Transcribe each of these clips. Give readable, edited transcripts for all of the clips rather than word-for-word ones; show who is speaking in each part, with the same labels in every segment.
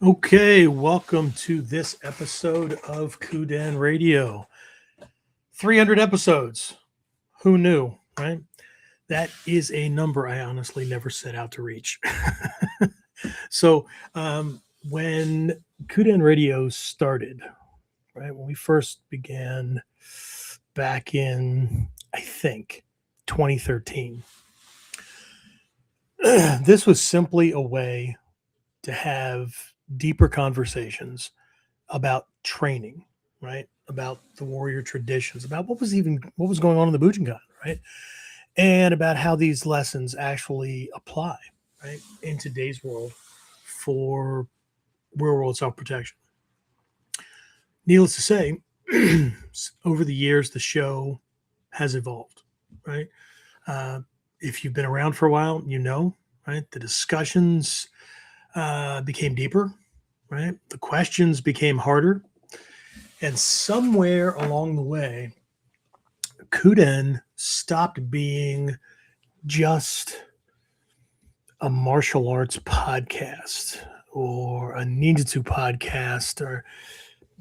Speaker 1: Okay, welcome to this episode of Kuden Radio. 300 episodes. Who knew, right? That is a number I honestly never set out to reach. So, when Kuden Radio started, right, when we first began back in, I think, 2013, this was simply a way to have deeper conversations about training, right? About the warrior traditions, about what was going on in the Bujinkan, right? And about how these lessons actually apply, right, in today's world for real world self-protection. Needless to say, over the years, the show has evolved, right? If you've been around for a while, you know, right? The discussions became deeper, right? The questions became harder. And somewhere along the way, Kuden stopped being just a martial arts podcast or a ninjutsu podcast, or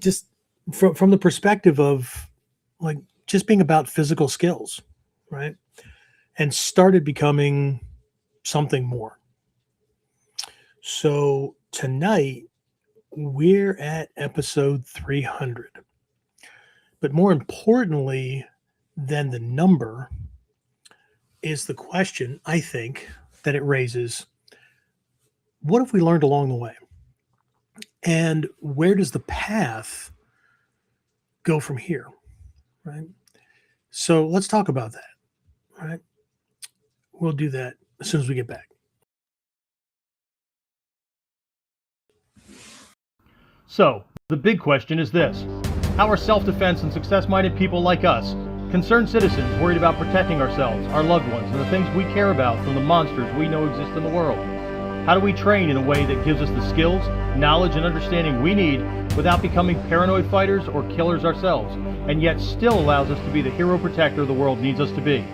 Speaker 1: just from the perspective of like just being about physical skills, right? And started becoming something more. So tonight, we're at episode 300. But more importantly than the number is the question, I think, that it raises. What have we learned along the way? And where does the path go from here? Right? So let's talk about that. Right? We'll do that as soon as we get back.
Speaker 2: So, the big question is this. How are self-defense and success-minded people like us, concerned citizens worried about protecting ourselves, our loved ones, and the things we care about from the monsters we know exist in the world? How do we train in a way that gives us the skills, knowledge, and understanding we need without becoming paranoid fighters or killers ourselves, and yet still allows us to be the hero protector the world needs us to be?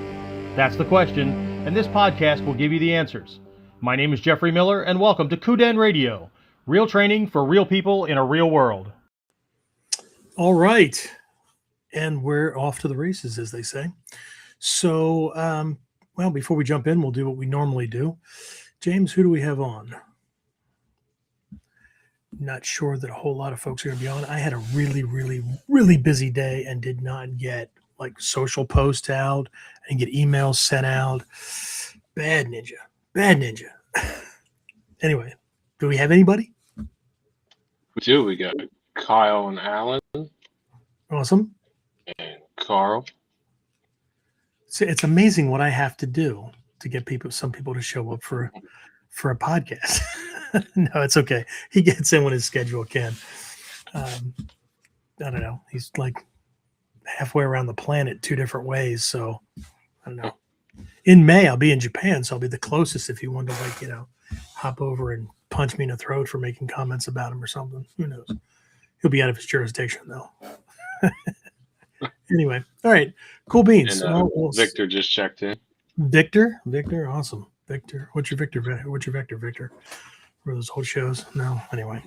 Speaker 2: That's the question, and this podcast will give you the answers. My name is Jeffrey Miller, and welcome to Kuden Radio. Real training for real people in a real world.
Speaker 1: All right. And we're off to the races, as they say. So, well, before we jump in, we'll do what we normally do. James, who do we have on? Not sure that a whole lot of folks are going to be on. I had a really, really, really busy day and did not get like social posts out and get emails sent out. Bad ninja. Anyway, do we have anybody?
Speaker 3: We do. We got Kyle and Alan
Speaker 1: Awesome.
Speaker 3: and Carl.
Speaker 1: It's amazing what I have to do to get some people to show up for a podcast. No, it's okay. He gets in when his schedule can. I don't know. He's like halfway around the planet 2 different ways. So I don't know. In May, I'll be in Japan, so I'll be the closest if he wanted to, like, you know, hop over and punch me in the throat for making comments about him or something. Who knows? He'll be out of his jurisdiction, though. Anyway, all right. Cool beans.
Speaker 3: And Victor just checked in.
Speaker 1: Victor, awesome. Victor, what's your vector, Victor? For those old shows? No, anyway.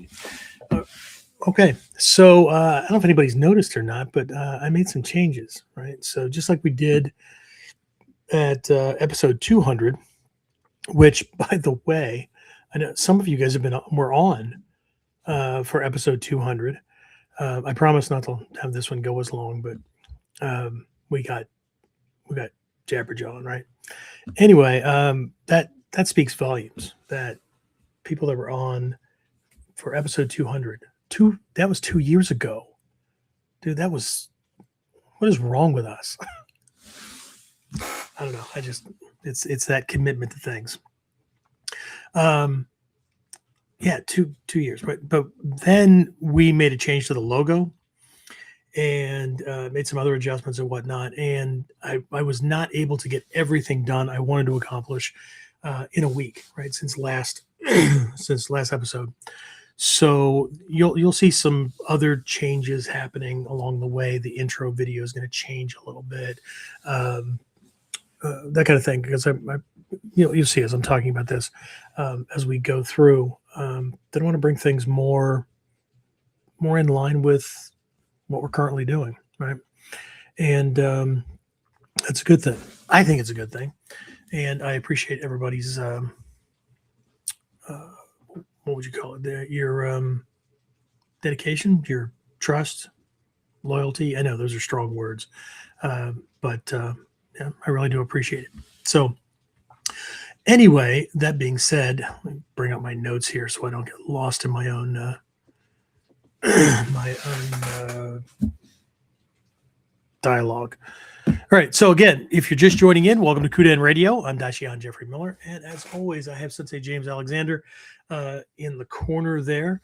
Speaker 1: Okay, so I don't know if anybody's noticed or not, but I made some changes, right? So just like we did at episode 200, which, by the way, I know some of you guys were on for episode 200. I promise not to have this one go as long, but we got Jabberjaw, right? Anyway, that speaks volumes that people that were on for episode 200, that was 2 years ago. Dude, what is wrong with us? I don't know. It's that commitment to things. Yeah, two years, right? But then we made a change to the logo and made some other adjustments and whatnot. And I was not able to get everything done I wanted to accomplish in a week, right? Since last episode. So you'll see some other changes happening along the way. The intro video is going to change a little bit, that kind of thing, because I you'll see as I'm talking about this, as we go through, then I want to bring things more in line with what we're currently doing, right? And that's a good thing. I think it's a good thing, and I appreciate everybody's what would you call it? Your dedication, your trust, loyalty. I know those are strong words, but yeah, I really do appreciate it. So anyway, that being said, let me bring up my notes here so I don't get lost in my own dialogue. All right. So again, if you're just joining in, welcome to Kuden Radio. I'm Dai-Shihan Jeffrey Miller, and as always, I have Sensei James Alexander in the corner there.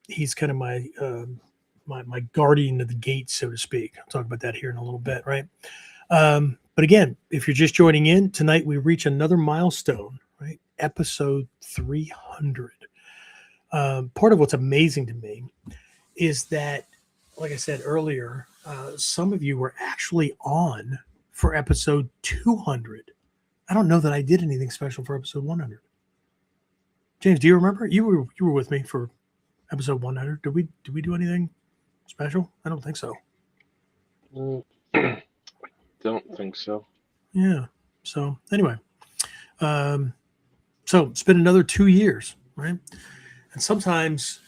Speaker 1: He's kind of my guardian of the gate, so to speak. I'll talk about that here in a little bit, right? But again, if you're just joining in tonight, we reach another milestone, right? Episode 300. Part of what's amazing to me is that, like I said earlier, some of you were actually on for episode 200. I don't know that I did anything special for episode 100. James, do you remember? You were with me for episode 100. Did we do anything special? I don't think so.
Speaker 3: Don't think so.
Speaker 1: Yeah. So anyway, so it's been another 2 years, right? And sometimes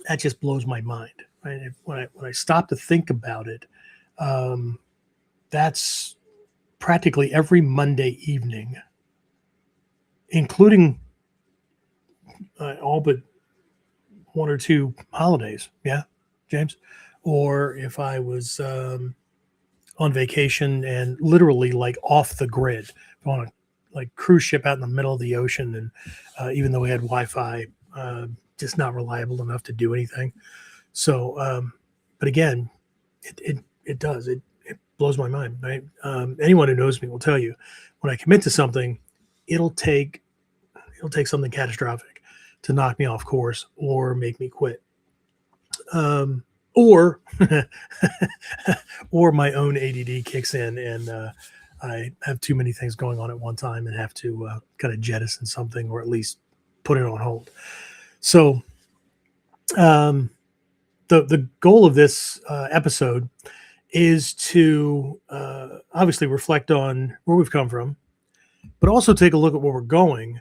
Speaker 1: that just blows my mind. Right? When I stop to think about it, that's practically every Monday evening, including all but one or two holidays. Yeah, James. Or if I was on vacation and literally like off the grid on a like cruise ship out in the middle of the ocean, and even though we had Wi-Fi, just not reliable enough to do anything. So, but again, it does. It blows my mind, right? Anyone who knows me will tell you when I commit to something, it'll take something catastrophic to knock me off course or make me quit. Or or my own ADD kicks in and I have too many things going on at one time and have to kind of jettison something or at least put it on hold. So, the goal of this episode is to obviously reflect on where we've come from, but also take a look at where we're going.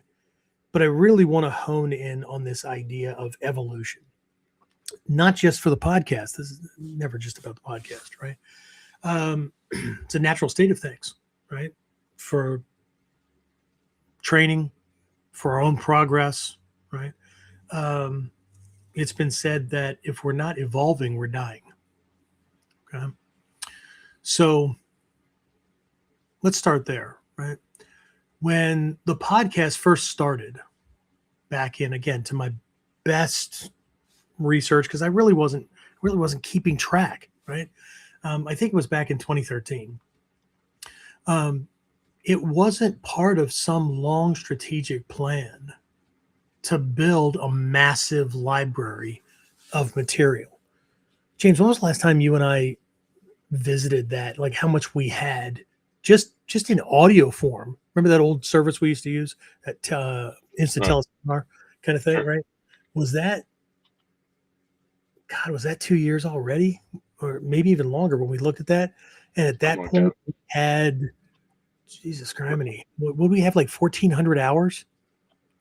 Speaker 1: But I really want to hone in on this idea of evolution, not just for the podcast. This is never just about the podcast, right? It's a natural state of things, right? For training, for our own progress, right? It's been said that if we're not evolving, we're dying. Okay. So let's start there, right? When the podcast first started, back in, again, to my best research, because I really wasn't keeping track, right? I think it was back in 2013. It wasn't part of some long strategic plan to build a massive library of material. James, when was the last time you and I visited that? Like how much we had just in audio form? Remember that old service we used to use, that instant teleseminar kind of thing, right? Was that 2 years already? Or maybe even longer when we looked at that? And at that point, we had, Jesus criminy, would we have like 1,400 hours?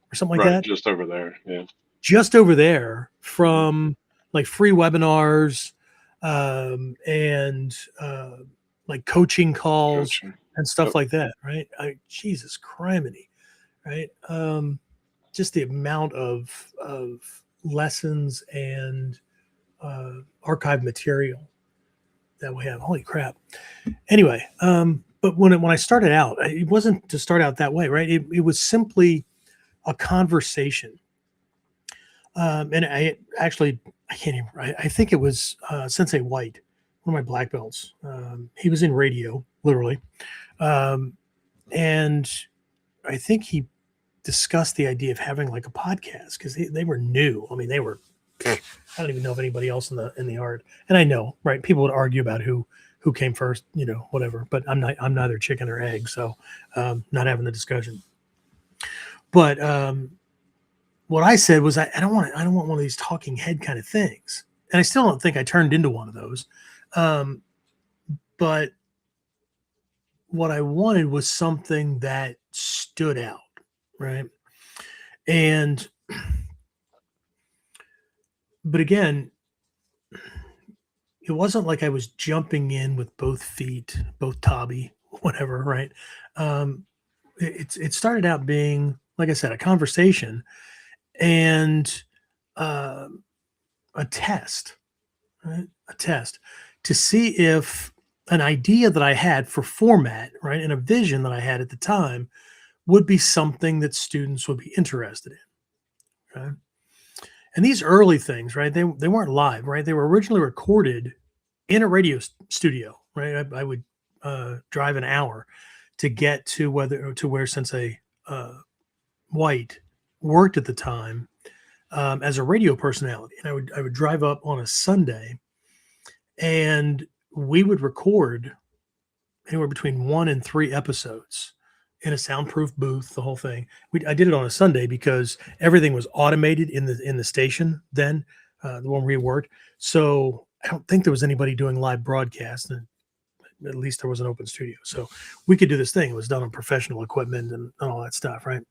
Speaker 1: Or something like that.
Speaker 3: Just over there. Yeah.
Speaker 1: Just over there from like free webinars and like coaching calls and stuff like that. Right. Jesus criminy. Right. Just the amount of lessons and archive material that we have. Holy crap. Anyway. But when I started out, it wasn't to start out that way. Right. It was simply a conversation. And I can't even, I think it was Sensei White, one of my black belts. He was in radio, literally. And I think he discussed the idea of having like a podcast because they were new. I mean, I don't even know of anybody else in the art. And I know, right? People would argue about who who came first, whatever. But I'm neither chicken or egg, so not having the discussion. But what I said was I don't want one of these talking head kind of things, and I still don't think I turned into one of those. But what I wanted was something that stood out, right? And but again, it wasn't like I was jumping in with both feet, both Tobby, whatever, right? It started out being, like I said, a conversation and uh, a test, right? A test to see if an idea that I had for format, right, and a vision that I had at the time would be something that students would be interested in, right? And these early things, right, they weren't live, right? They were originally recorded in a radio studio, right? I would drive an hour to get to where Sensei White worked at the time as a radio personality, and I would drive up on a Sunday, and we would record anywhere between 1 and 3 episodes in a soundproof booth, the whole thing. I did it on a Sunday because everything was automated in the station then, the one we worked. So I don't think there was anybody doing live broadcast, and at least there was an open studio. So we could do this thing. It was done on professional equipment and all that stuff, right?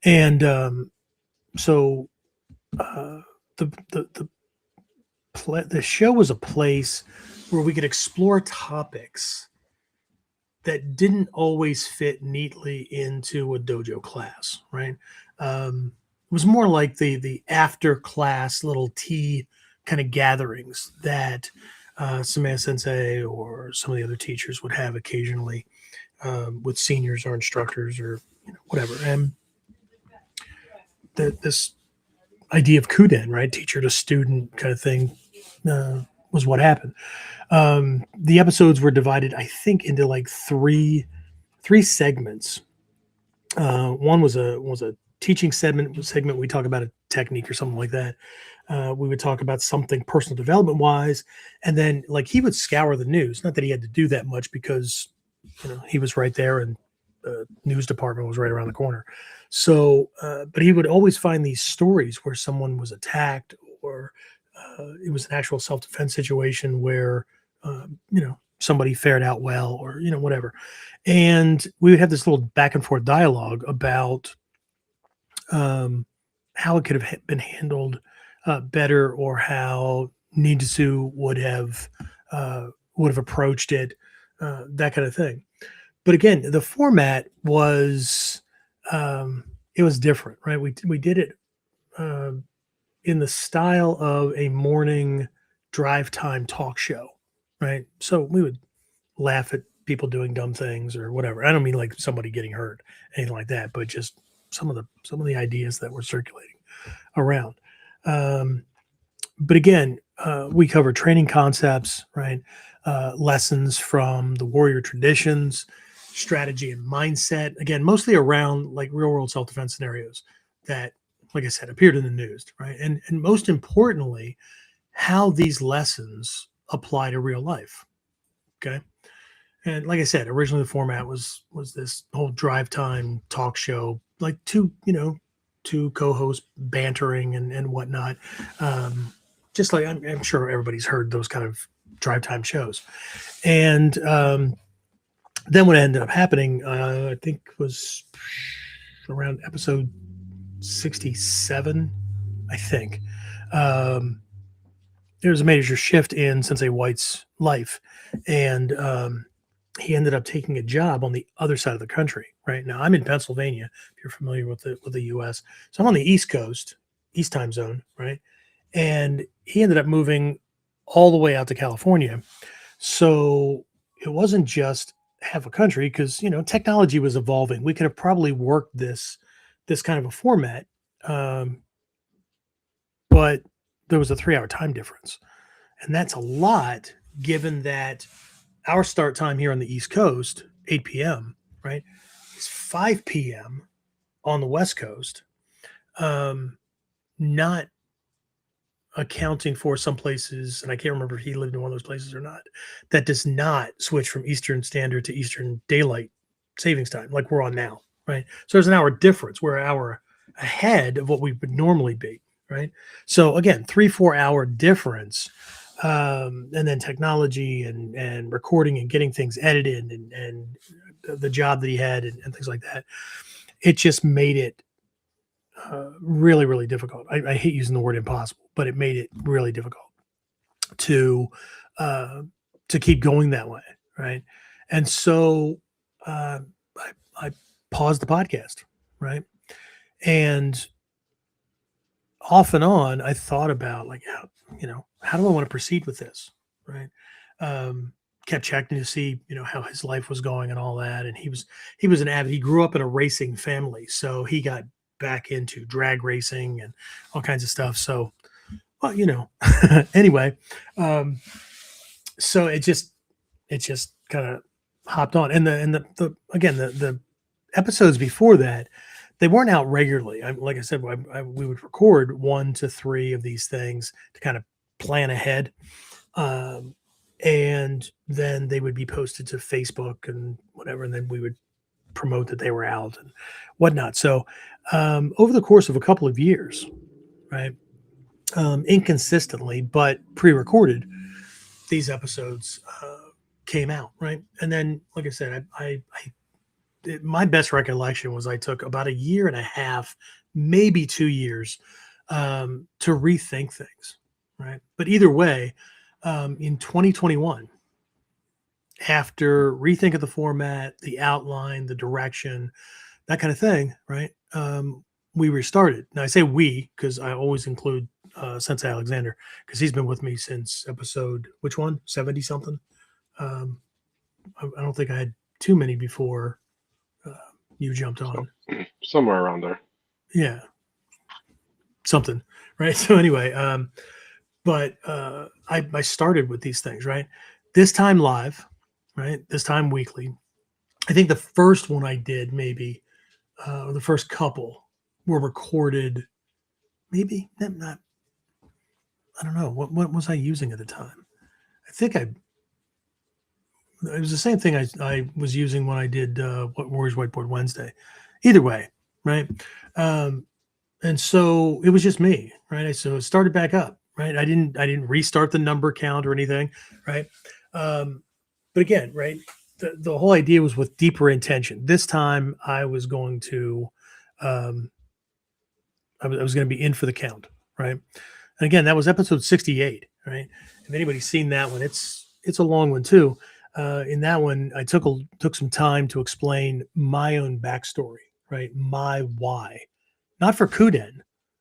Speaker 1: And so the show was a place where we could explore topics that didn't always fit neatly into a dojo class, right? It was more like the after class little tea kind of gatherings that Samaya Sensei or some of the other teachers would have occasionally with seniors or instructors or whatever. And this idea of Kuden, right, teacher to student kind of thing, was what happened. The episodes were divided, I think, into like three segments. One was a teaching segment. We talk about a technique or something like that. We would talk about something personal development wise, and then like he would scour the news. Not that he had to do that much because he was right there, and the news department was right around the corner. So, but he would always find these stories where someone was attacked, or it was an actual self-defense situation where somebody fared out well, or whatever. And we would have this little back and forth dialogue about how it could have been handled better, or how Nijitsu would have approached it, that kind of thing. But again, the format was it was different, right? We did it in the style of a morning drive time talk show, right? So we would laugh at people doing dumb things or whatever. I don't mean like somebody getting hurt, anything like that, but just some of the ideas that were circulating around. But again, we covered training concepts, right? Lessons from the warrior traditions, strategy and mindset. Again, mostly around like real world self-defense scenarios that, like I said, appeared in the news, right? And most importantly, how these lessons apply to real life. Okay. And like I said, originally the format was this whole drive time talk show, like two co-hosts bantering and whatnot. Just like I'm sure everybody's heard those kind of drive time shows. And then what ended up happening, I think was around episode 67, I think. There was a major shift in Sensei White's life, and he ended up taking a job on the other side of the country. Right now, I'm in Pennsylvania. If you're familiar with the U.S., so I'm on the East Coast, East time zone, right? And he ended up moving all the way out to California. So it wasn't just half a country, because technology was evolving. We could have probably worked this kind of a format, but there was a 3-hour time difference, and that's a lot given that our start time here on the East Coast, 8 p.m., right, is 5 p.m. on the West Coast. Not accounting for some places, and I can't remember if he lived in one of those places or not, that does not switch from Eastern Standard to Eastern Daylight Savings Time like we're on now, right? So there's an hour difference. We're an hour ahead of what we would normally be, right? So again, 3-4 hour difference, and then technology and recording and getting things edited and the job that he had and things like that. It just made it really, really difficult. I hate using the word impossible, but it made it really difficult to uh, to keep going that way, right? And so uh, I paused the podcast, right? And off and on, I thought about like, how do I want to proceed with this, right? Um, Kept checking to see, how his life was going and all that. And he was an avid. He grew up in a racing family, so he got back into drag racing and all kinds of stuff. So, well, anyway, um, so it just kind of hopped on. And the again the episodes before that, they weren't out regularly. Like I said, we would record 1 to 3 of these things to kind of plan ahead. And then they would be posted to Facebook and whatever, and then we would promote that they were out and whatnot. So over the course of a couple of years, right, inconsistently but pre-recorded, these episodes came out, right, and then like I said, my best recollection was I took about a year and a half, maybe 2 years, to rethink things, right? But either way, in 2021, after rethink of the format, the outline, the direction, that kind of thing, right? We restarted. Now I say we because I always include Sensei Alexander because he's been with me since episode, which one, 70 something. I don't think I had too many before you jumped on.
Speaker 3: Somewhere around there.
Speaker 1: Yeah, something, right? So anyway, but I started with these things, right? This time live, right? This time weekly. I think the first one I did, maybe, or the first couple were recorded. Maybe not. I don't know what was I using at the time. I think it was the same thing I was using when I did what Warriors Whiteboard Wednesday. Either way, right? And so it was just me, right? So it started back up, right? I didn't restart the number count or anything, right? But again, right, the whole idea was with deeper intention. This time I was going to I was going to be in for the count, right? And again, that was episode 68, right? If anybody's seen that one, it's a long one too. In that one, I took some time to explain my own backstory, right? My why, not for Kuden,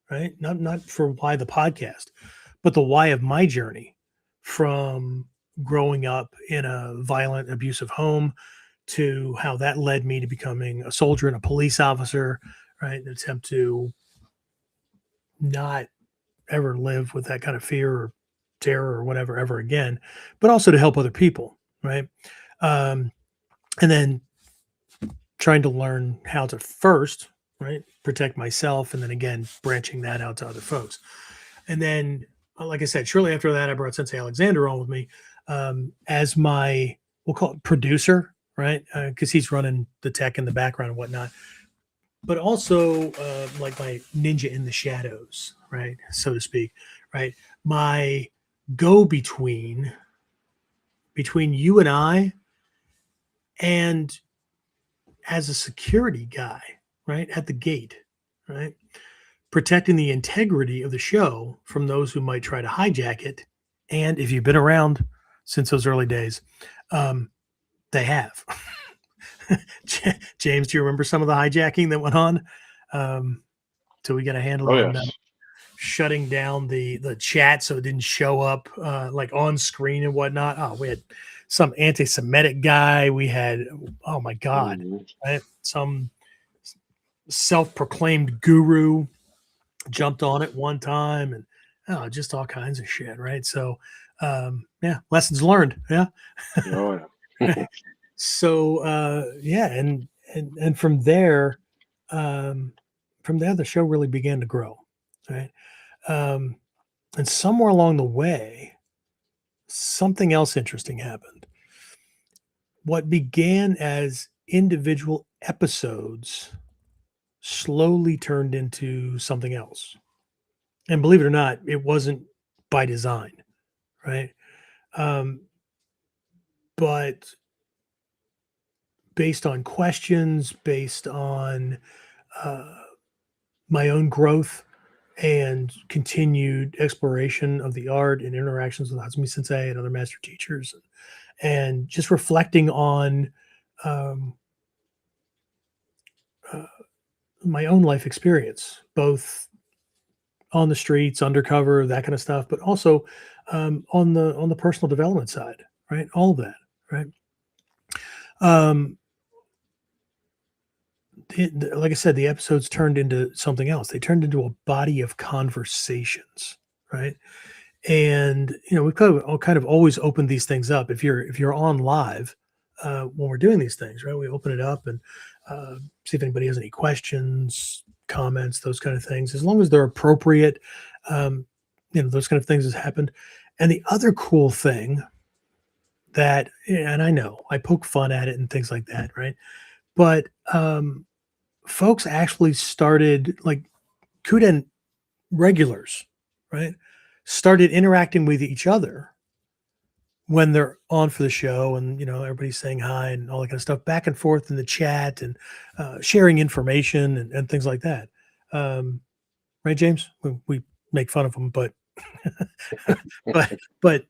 Speaker 1: right? Not for why the podcast, but the why of my journey from growing up in a violent, abusive home to how that led me to becoming a soldier and a police officer, right? An attempt to not ever live with that kind of fear or terror or whatever ever again, but also to help other people, right? And then trying to learn how to first, right, protect myself, and then again branching that out to other folks. And then, like I said, shortly after that, I brought Sensei Alexander on with me as my, we'll call it producer, right? Because he's running the tech in the background and whatnot, but also like my ninja in the shadows, right, so to speak, right? My go-between between you and I, and as a security guy, right, at the gate, right, protecting the integrity of the show from those who might try to hijack it. And if you've been around since those early days, they have. James, do you remember some of the hijacking that went on? So we got a handle on
Speaker 3: yes.
Speaker 1: shutting down the chat so it didn't show up like on screen and whatnot. Oh, we had some anti-Semitic guy. We had, oh my God, right? Some self-proclaimed guru jumped on it one time, and just all kinds of shit, right? So yeah, lessons learned. Yeah.
Speaker 3: Oh, yeah.
Speaker 1: So yeah, and from there the show really began to grow, right? And somewhere along the way, something else interesting happened. What began as individual episodes slowly turned into something else. And believe it or not, it wasn't by design, right? Um, but based on questions, based on uh, my own growth and continued exploration of the art and interactions with Hatsumi Sensei and other master teachers, and just reflecting on um, uh, my own life experience, both on the streets, undercover, that kind of stuff, but also on the personal development side, right? All of that, right? Um, like I said, the episodes turned into something else. They turned into a body of conversations, right? And we've kind of always opened these things up. If you're on live when we're doing these things, right? We open it up and see if anybody has any questions, comments, those kind of things. As long as they're appropriate, um, those kind of things has happened. And the other cool thing that, and I know I poke fun at it and things like that, right? But folks actually started, like, Kuden regulars, right? Started interacting with each other when they're on for the show, and everybody's saying hi and all that kind of stuff, back and forth in the chat, and sharing information and things like that. Right, James? We make fun of them, but but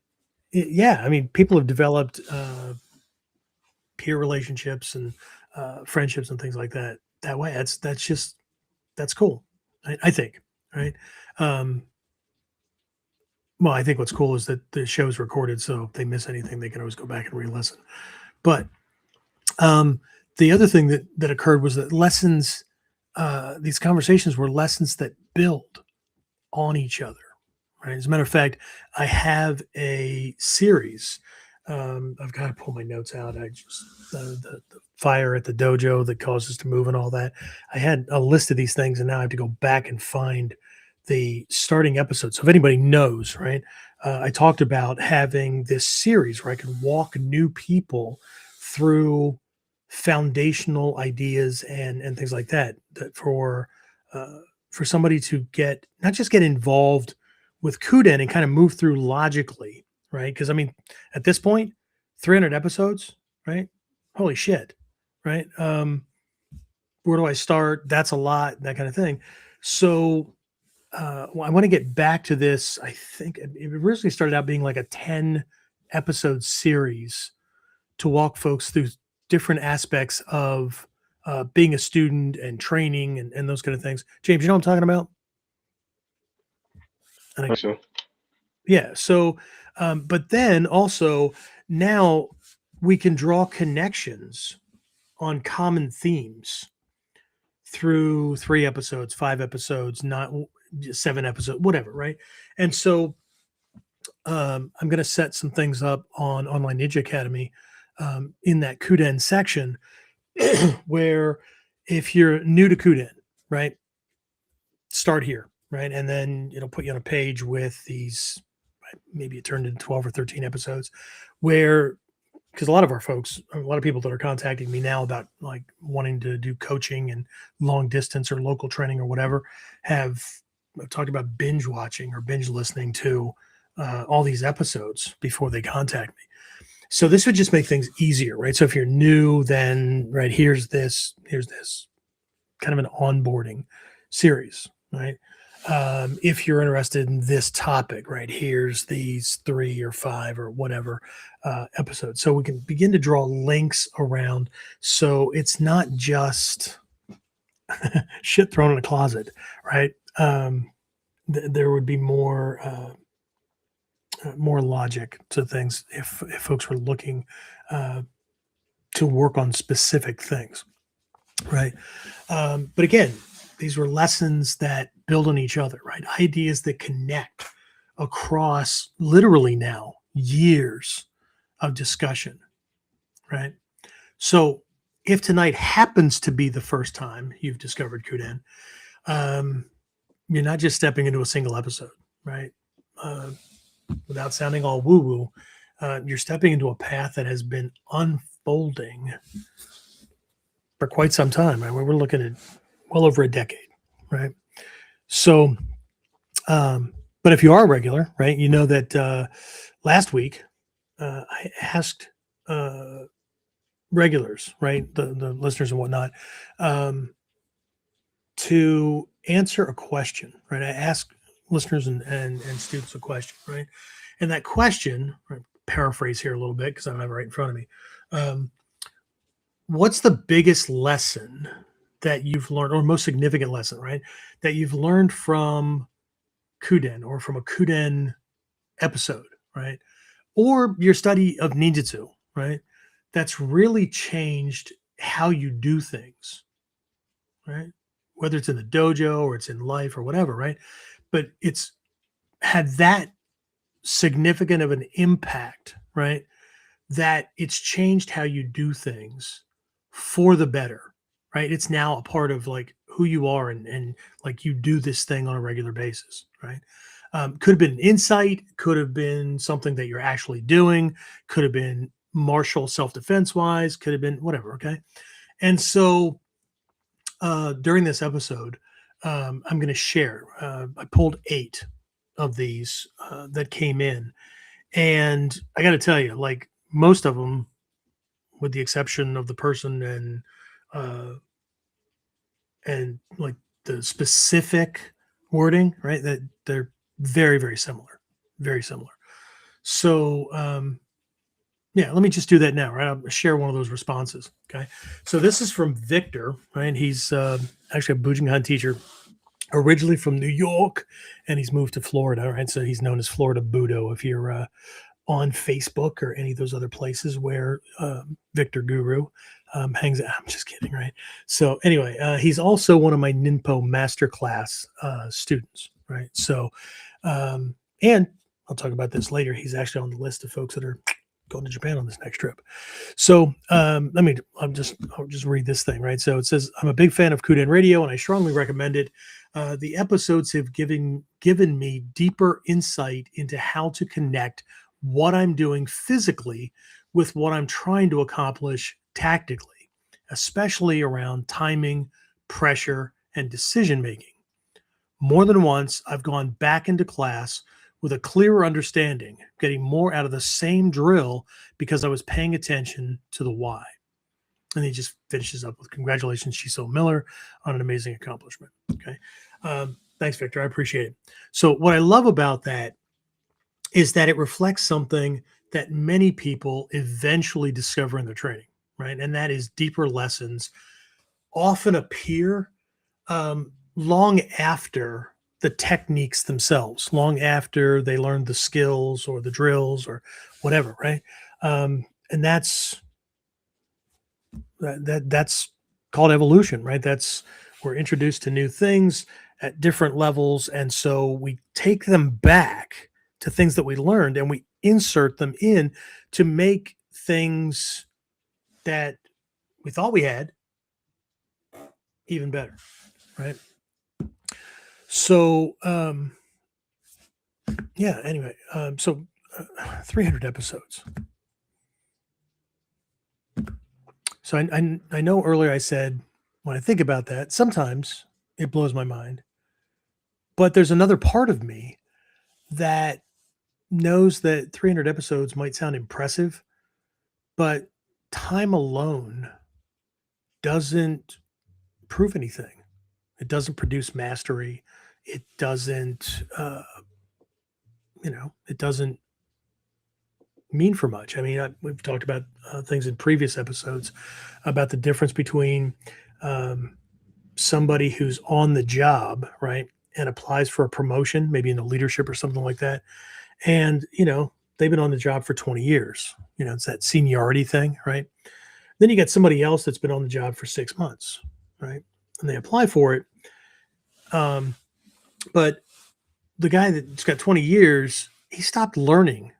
Speaker 1: yeah, I mean, people have developed peer relationships and friendships and things like that way. That's cool. I think, right? Um, well, I think what's cool is that the show's recorded, so if they miss anything, they can always go back and re-listen. But um, the other thing that occurred was that lessons, these conversations were lessons that build on each other. Right. As a matter of fact, I have a series. I've got to pull my notes out. I just the fire at the dojo that causes to move and all that. I had a list of these things, and now I have to go back and find the starting episode. So if anybody knows, right, I talked about having this series where I could walk new people through foundational ideas and things like that. That for somebody to get, not just get involved with Kuden and kind of move through logically, right? Because I mean, at this point, 300 episodes, right? Holy shit, right? Where do I start? That's a lot, that kind of thing. So well, I want to get back to this. I think it originally started out being like a 10 episode series to walk folks through different aspects of being a student and training and those kind of things. James, you know what I'm talking about? I think,
Speaker 3: So,
Speaker 1: yeah. So, but then also now we can draw connections on common themes through 3 episodes, 5 episodes, not 7 episodes, whatever, right? And so I'm going to set some things up on Online Ninja Academy in that Kuden section where if you're new to Kuden, right, start here, right? And then it'll put you on a page with these, maybe it turned into 12 or 13 episodes where, because a lot of people that are contacting me now about like wanting to do coaching and long distance or local training or whatever have talked about binge watching or binge listening to all these episodes before they contact me. So this would just make things easier, right? So if you're new, then right, here's this kind of an onboarding series, right? If you're interested in this topic, right, here's these 3 or 5 or whatever episodes. So we can begin to draw links around. So it's not just shit thrown in a closet, right? There would be more logic to things if folks were looking to work on specific things, right? But again, these were lessons that build on each other, right? Ideas that connect across literally now years of discussion, right? So if tonight happens to be the first time you've discovered Kuden, you're not just stepping into a single episode, right? without sounding all woo woo, you're stepping into a path that has been unfolding for quite some time. Right? We're looking at well over a decade, right? So, but if you are a regular, right, you know that last week I asked regulars, right, the listeners and whatnot, to answer a question, right? I asked listeners and students a question, right? And that question, right, paraphrase here a little bit because I don't have it right in front of me. What's the biggest lesson that you've learned, or most significant lesson, right, that you've learned from Kuden or from a Kuden episode, right? Or your study of ninjutsu, right? That's really changed how you do things, right? Whether it's in the dojo or it's in life or whatever, right? But it's had that significant of an impact, right? That it's changed how you do things for the better, right? It's now a part of like who you are and like you do this thing on a regular basis, right? Could have been an insight, could have been something that you're actually doing, could have been martial self-defense wise, could have been whatever, okay? And so during this episode, I'm going to share. I pulled 8 of these that came in, and I got to tell you, like most of them, with the exception of the person and like the specific wording, right? That they're very, very similar, very similar. So yeah, let me just do that now, right? I'll share one of those responses. Okay. So this is from Victor, right? He's actually a Bujinkan teacher, originally from New York, and he's moved to Florida, right? So he's known as Florida Budo if you're on Facebook or any of those other places where Victor Guru hangs out. I'm just kidding, right? So anyway, he's also one of my Ninpo Masterclass students, right? So, and I'll talk about this later. He's actually on the list of folks that are going to Japan on this next trip. So I'll just read this thing, right? So it says, I'm a big fan of Kuden Radio and I strongly recommend it. The episodes have given me deeper insight into how to connect what I'm doing physically with what I'm trying to accomplish tactically, especially around timing, pressure, and decision making. More than once, I've gone back into class with a clearer understanding, getting more out of the same drill because I was paying attention to the why. And he just finishes up with congratulations, Shiso Miller, on an amazing accomplishment. Okay. Thanks, Victor. I appreciate it. So what I love about that is that it reflects something that many people eventually discover in their training, right? And that is deeper lessons often appear long after the techniques themselves, long after they learn the skills or the drills or whatever, right? And that's called evolution, right? That's we're introduced to new things at different levels, and so we take them back to things that we learned and we insert them in to make things that we thought we had even better, right? So yeah, anyway, 300 episodes. So I know earlier I said when I think about that, sometimes it blows my mind, but there's another part of me that knows that 300 episodes might sound impressive, but time alone doesn't prove anything. It doesn't produce mastery. It doesn't, it doesn't mean for much. I mean, we've talked about things in previous episodes about the difference between somebody who's on the job, right, and applies for a promotion, maybe in the leadership or something like that. And, they've been on the job for 20 years. It's that seniority thing, right? Then you got somebody else that's been on the job for 6 months, right? And they apply for it. But the guy that's got 20 years, he stopped learning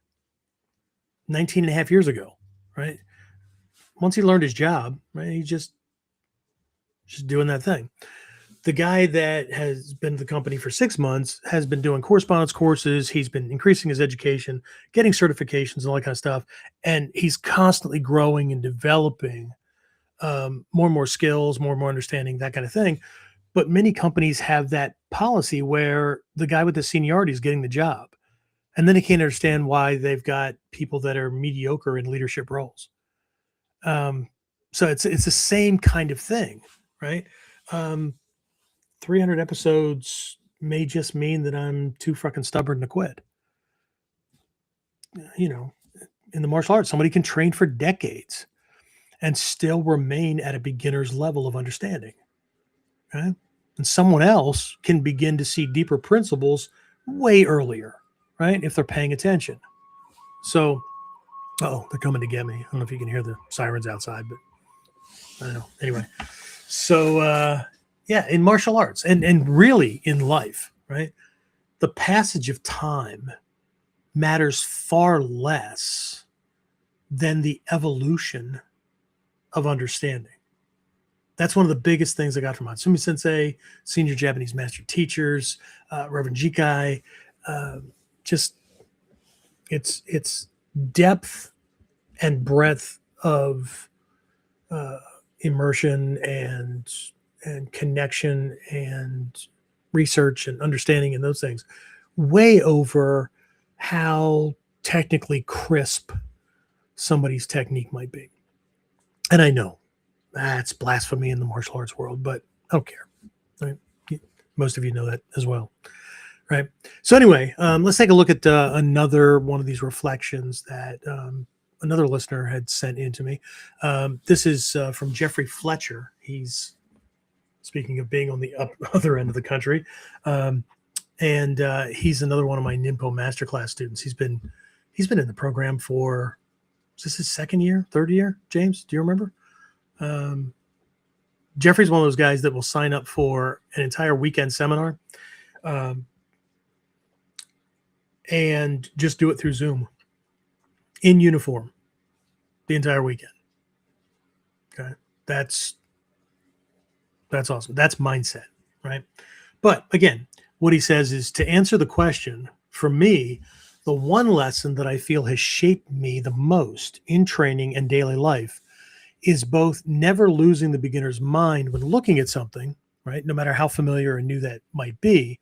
Speaker 1: 19 and a half years ago, right? Once he learned his job, right, he just doing that thing. the guy that has been at the company for 6 months has been doing correspondence courses. He's been increasing his education, getting certifications and all that kind of stuff. And he's constantly growing and developing more and more skills, more and more understanding, that kind of thing. But many companies have that policy where the guy with the seniority is getting the job. And then they can't understand why they've got people that are mediocre in leadership roles. So it's the same kind of thing, right? 300 episodes may just mean that I'm too fucking stubborn to quit. You know, in the martial arts, somebody can train for decades and still remain at a beginner's level of understanding. Okay? And someone else can begin to see deeper principles way earlier, right? If they're paying attention. So, oh, they're coming to get me. I don't know if you can hear the sirens outside, but I don't know. Anyway, so yeah, in martial arts and really in life, right? The passage of time matters far less than the evolution of understanding. That's one of the biggest things I got from Hatsumi Sensei, senior Japanese master teachers, Reverend Jikai. Just it's depth and breadth of immersion and connection and research and understanding and those things way over how technically crisp somebody's technique might be. And I know that's blasphemy in the martial arts world, but I don't care. Right? Most of you know that as well. Right. So anyway, let's take a look at another one of these reflections that another listener had sent in to me. This is from Jeffrey Fletcher. He's speaking of being on the other end of the country. And he's another one of my Ninpo Masterclass students. He's been in the program for, is this his second year, third year? James, do you remember? Jeffrey's one of those guys that will sign up for an entire weekend seminar and just do it through Zoom in uniform the entire weekend. Okay. That's awesome. That's mindset, right? But again, what he says is, to answer the question, for me, the one lesson that I feel has shaped me the most in training and daily life is both never losing the beginner's mind when looking at something, right? No matter how familiar or new that might be.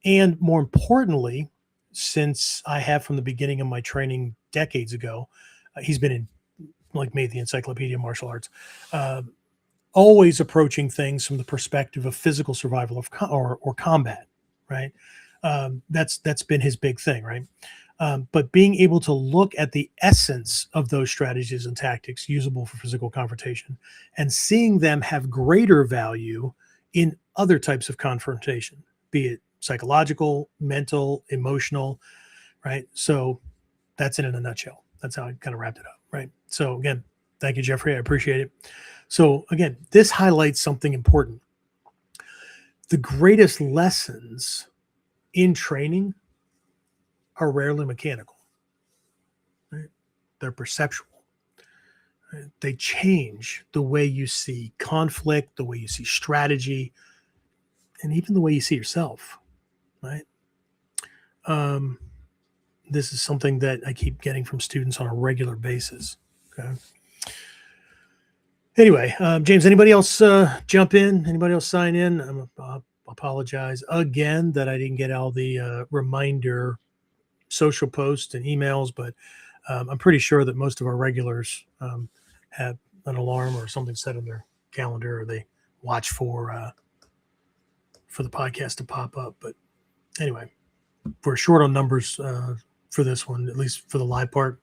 Speaker 1: And more importantly, since I have from the beginning of my training decades ago, he's been in, like me, the Encyclopedia of Martial Arts, always approaching things from the perspective of physical survival or combat, right? That's been his big thing, right? But being able to look at the essence of those strategies and tactics usable for physical confrontation and seeing them have greater value in other types of confrontation, be it psychological, mental, emotional, right? So that's it in a nutshell. That's how I kind of wrapped it up, right? So again, thank you, Jeffrey. I appreciate it. So again, this highlights something important. The greatest lessons in training are rarely mechanical, right? They're perceptual. Right? They change the way you see conflict, the way you see strategy, and even the way you see yourself, right? This is something that I keep getting from students on a regular basis. Okay. Anyway, James, anybody else jump in? Anybody else sign in? I apologize again that I didn't get all the reminder social posts and emails, but I'm pretty sure that most of our regulars have an alarm or something set on their calendar, or they watch for the podcast to pop up. But anyway, we're short on numbers for this one, at least for the live part.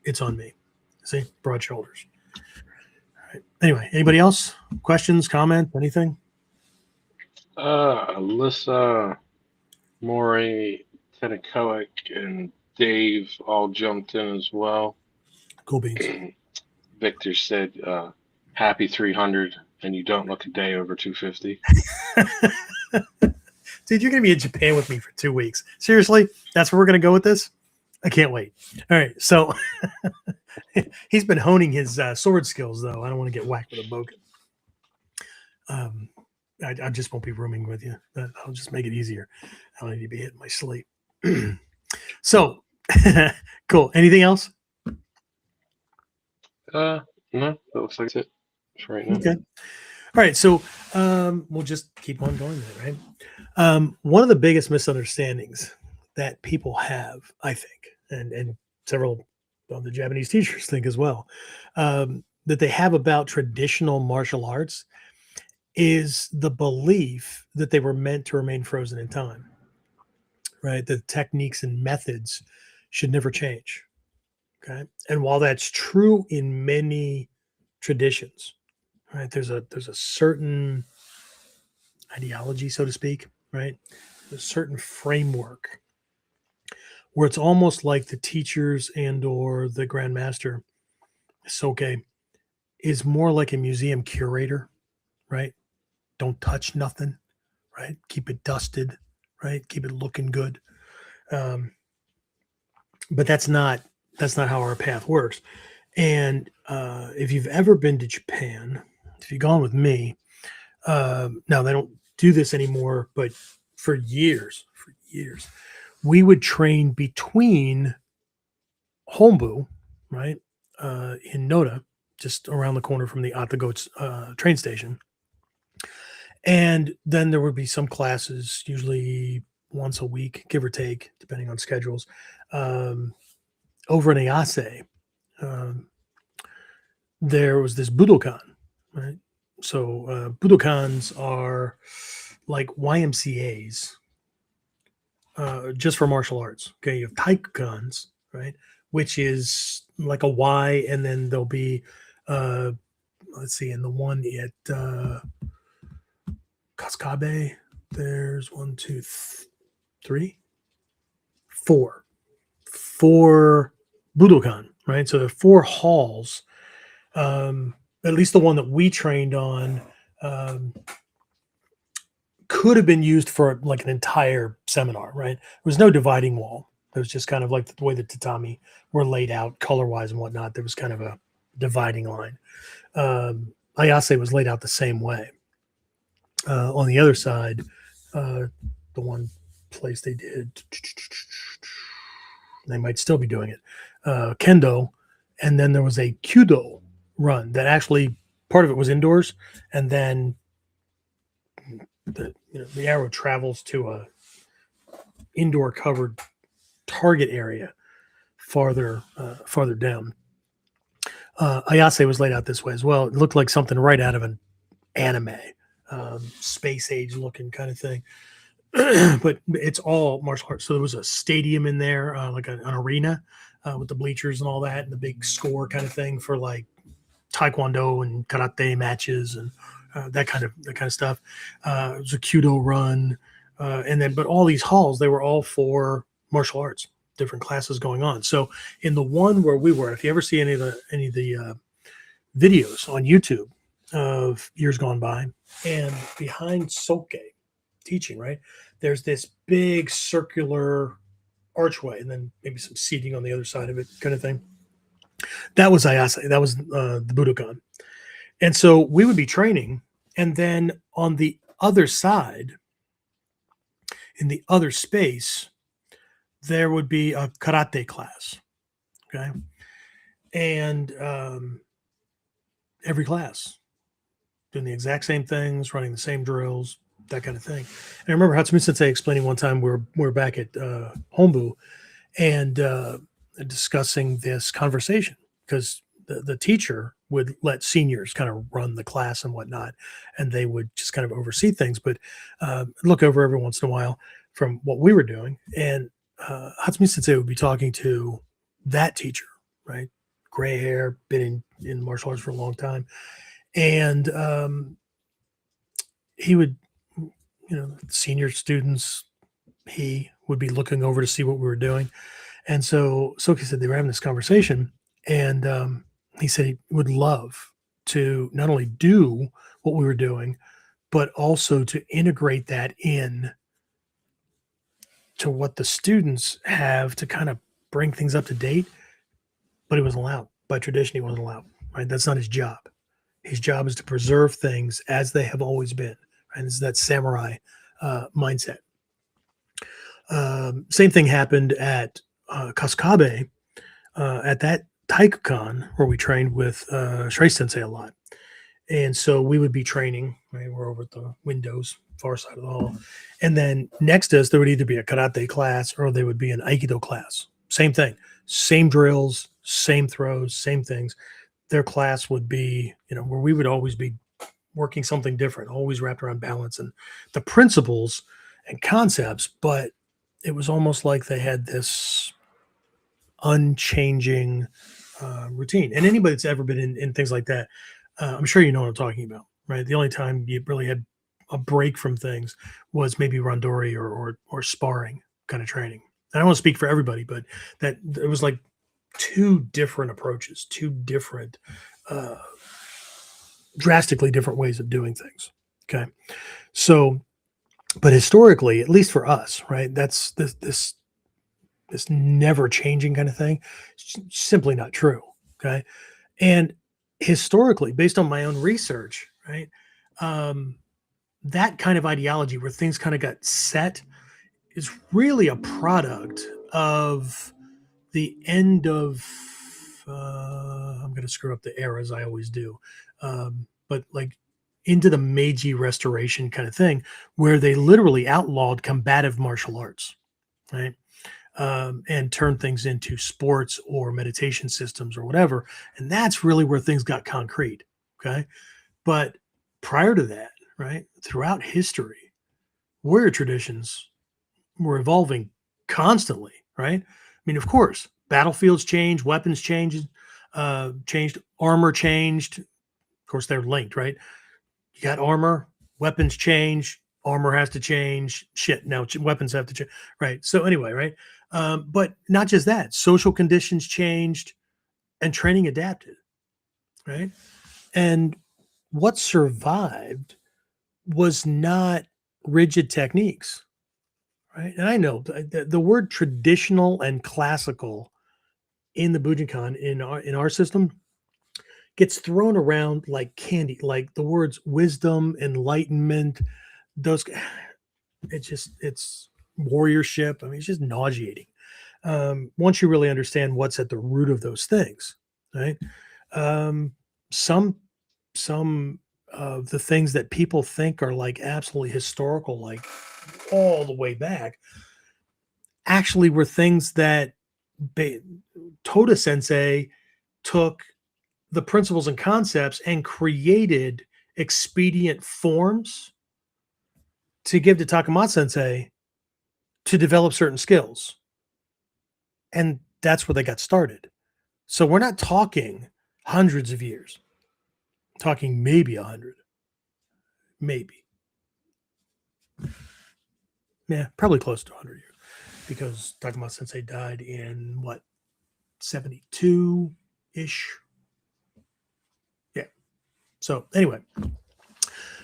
Speaker 1: It's on me. See, broad shoulders. All right. Anyway, anybody else? Questions, comments, anything?
Speaker 3: Alyssa, Maury, Tenecoic, and Dave all jumped in as well.
Speaker 1: Cool beans.
Speaker 3: Victor said, happy 300, and you don't look a day over 250.
Speaker 1: Dude, you're going to be in Japan with me for 2 weeks. Seriously? That's where we're going to go with this? I can't wait. All right. So he's been honing his sword skills, though. I don't want to get whacked with a bogan. I just won't be rooming with you. I'll just make it easier. I don't need to be hitting my sleep. So cool. Anything else?
Speaker 3: No, that looks like it for right now.
Speaker 1: Okay. All right. So we'll just keep on going then, right? One of the biggest misunderstandings that people have, I think, and several of the Japanese teachers think as well, that they have about traditional martial arts is the belief that they were meant to remain frozen in time, right? The techniques and methods should never change. Okay. And while that's true in many traditions, right, there's a certain ideology, so to speak, right? A certain framework where it's almost like the teachers and or the grandmaster, Soke, is more like a museum curator, right? Don't touch nothing, right? Keep it dusted, right? Keep it looking good. But that's not how our path works. And if you've ever been to Japan, if you've gone with me, now they don't do this anymore, but for years, we would train between Hombu, right, in Noda, just around the corner from the Atagots train station. And then there would be some classes, usually once a week, give or take, depending on schedules, over in Ayase. There was this Budokan, right? So Budokans are like YMCAs, just for martial arts. Okay, you have Taikukans, right, which is like a Y, and then there'll be, let's see, in the one at Kaskabe, there's 1, 2, 3, 4 Budokan, right? So there are 4 halls. At least the one that we trained on could have been used for like an entire seminar, right? There was no dividing wall. It was just kind of like the way the tatami were laid out color-wise and whatnot. There was kind of a dividing line. Ayase was laid out the same way. On the other side, the one place they did, they might still be doing it, Kendo, and then there was a Kyudo run that actually part of it was indoors, and then the arrow travels to a indoor covered target area farther down. Ayase was laid out this way as well. It looked like something right out of an anime, space age looking kind of thing. But it's all martial arts. So there was a stadium in there, like an arena with the bleachers and all that, and the big score kind of thing for like taekwondo and karate matches and that kind of stuff. It was a Kyudo run, and then but all these halls, they were all for martial arts, different classes going on. So in the one where we were, if you ever see any of the videos on YouTube of years gone by, and behind Soke teaching, right, there's this big circular archway, and then maybe some seating on the other side of it, kind of thing. That was Ayase. That was the Budokan. And so we would be training, and then on the other side, in the other space, there would be a karate class. Okay. And every class doing the exact same things, running the same drills, that kind of thing. And I remember Hatsumi Sensei explaining one time we're back at Hombu and discussing this conversation, because the teacher would let seniors kind of run the class and whatnot, and they would just kind of oversee things, but look over every once in a while from what we were doing. And Hatsumi Sensei would be talking to that teacher, right? Gray hair, been in martial arts for a long time. And he would, senior students, he would be looking over to see what we were doing. And so Soke said they were having this conversation, and he said he would love to not only do what we were doing, but also to integrate that in to what the students have to kind of bring things up to date. But he wasn't allowed. By tradition, he wasn't allowed, right? That's not his job. His job is to preserve things as they have always been, and it's that samurai mindset. Same thing happened at Kasukabe at that Taikukan where we trained with Shrey Sensei a lot. And so we would be training, right? We're over at the windows, far side of the hall. And then next to us, there would either be a karate class or there would be an Aikido class. Same thing, same drills, same throws, same things. Their class would be, where we would always be working something different, always wrapped around balance and the principles and concepts. But it was almost like they had this unchanging routine. And anybody that's ever been in things like that, I'm sure you know what I'm talking about, right? The only time you really had a break from things was maybe randori or sparring kind of training. I don't want to speak for everybody, but that it was like two different approaches, two different, drastically different ways of doing things. Okay, so, but historically, at least for us, right? That's this never changing kind of thing. It's simply not true. Okay, and historically, based on my own research, right, that kind of ideology where things kind of got set is really a product of the end of I'm going to screw up the eras, I always do, but like into the Meiji Restoration kind of thing, where they literally outlawed combative martial arts, right? And turn things into sports or meditation systems or whatever. And that's really where things got concrete. Okay. But prior to that, right, throughout history, warrior traditions were evolving constantly, right? I mean, of course, battlefields changed, weapons changed, armor changed. Of course, they're linked, right? You got armor, weapons change, armor has to change. Shit, now weapons have to change, right? So anyway, right? But not just that, social conditions changed and training adapted, right? And what survived was not rigid techniques, right? And I know the word traditional and classical in the Bujinkan in our system gets thrown around like candy, like the words wisdom, enlightenment, those. It's warriorship. I mean, it's just nauseating. Once you really understand what's at the root of those things, right? Some of the things that people think are like absolutely historical, like all the way back, actually were things that Toda Sensei took the principles and concepts and created expedient forms to give to Takamatsu Sensei to develop certain skills. And that's where they got started. So we're not talking hundreds of years. I'm talking maybe 100. Maybe. Yeah, probably close to 100 years. Because Takamatsu Sensei died in what, 72-ish? Yeah. So anyway.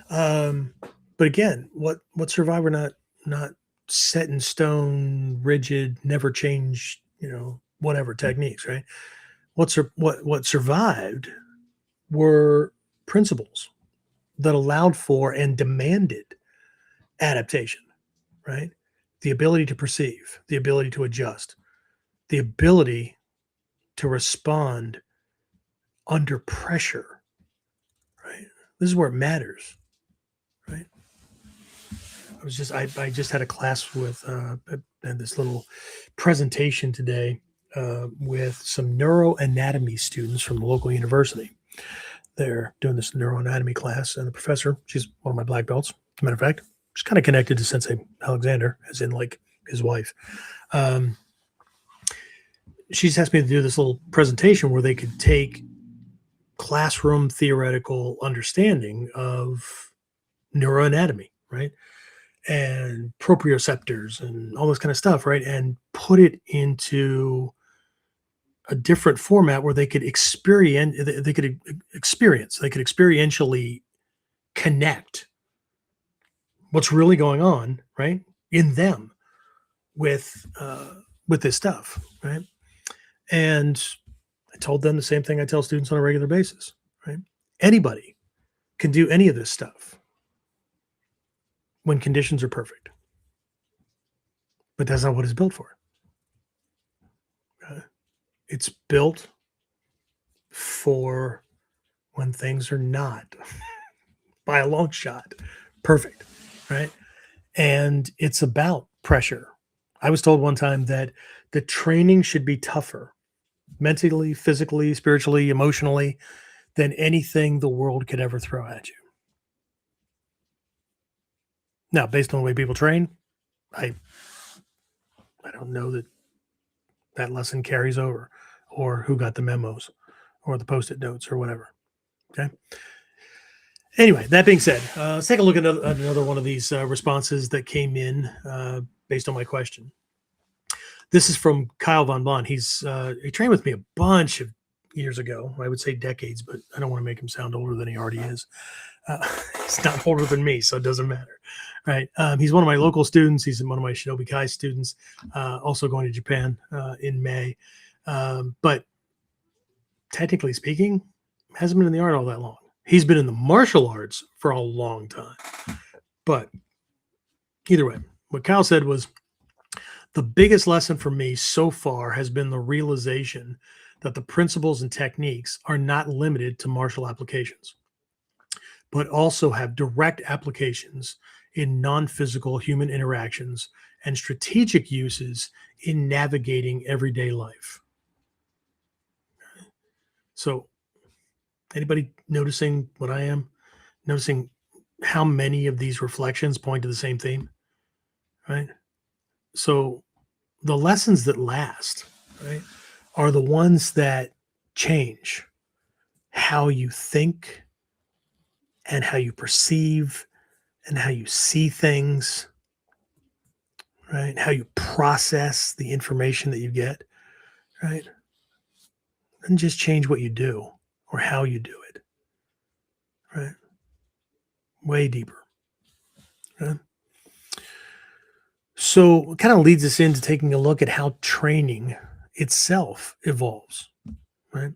Speaker 1: But again, what survived were not set in stone, rigid, never change, whatever techniques, right? What survived were principles that allowed for and demanded adaptation, right? The ability to perceive, the ability to adjust, the ability to respond under pressure, right? This is where it matters, right? I just had a class with and this little presentation today with some neuroanatomy students from the local university. They're doing this neuroanatomy class, and the professor, she's one of my black belts. As a matter of fact, she's kind of connected to Sensei Alexander, as in like his wife. She's asked me to do this little presentation where they could take classroom theoretical understanding of neuroanatomy, right? And proprioceptors and all this kind of stuff, right? And put it into a different format where they could experientially connect what's really going on, right, in them with this stuff, right? And I told them the same thing I tell students on a regular basis, right? Anybody can do any of this stuff. when conditions are perfect. But that's not what it's built for. It's built for when things are not, by a long shot, perfect, right? And it's about pressure. I was told one time that the training should be tougher mentally, physically, spiritually, emotionally than anything the world could ever throw at you. Now, based on the way people train, I don't know that that lesson carries over, or who got the memos or the post-it notes or whatever. Okay. Anyway, that being said, let's take a look at another one of these responses that came in based on my question. This is from Kyle Von Bon. He trained with me a bunch of years ago. I would say decades, but I don't want to make him sound older than he already is. He's not older than me, so it doesn't matter, right? He's one of my local students. He's one of my Shinobi Kai students, also going to Japan in May. But technically speaking, hasn't been in the art all that long. He's been in the martial arts for a long time. But either way, what Kyle said was, the biggest lesson for me so far has been the realization that the principles and techniques are not limited to martial applications, but also have direct applications in non-physical human interactions and strategic uses in navigating everyday life. So, anybody noticing what I am? Noticing how many of these reflections point to the same theme, right? So, the lessons that last, right, are the ones that change how you think and how you perceive and how you see things, right? How you process the information that you get, right? It doesn't just change what you do or how you do it, right? Way deeper, right? So it kind of leads us into taking a look at how training itself evolves, right?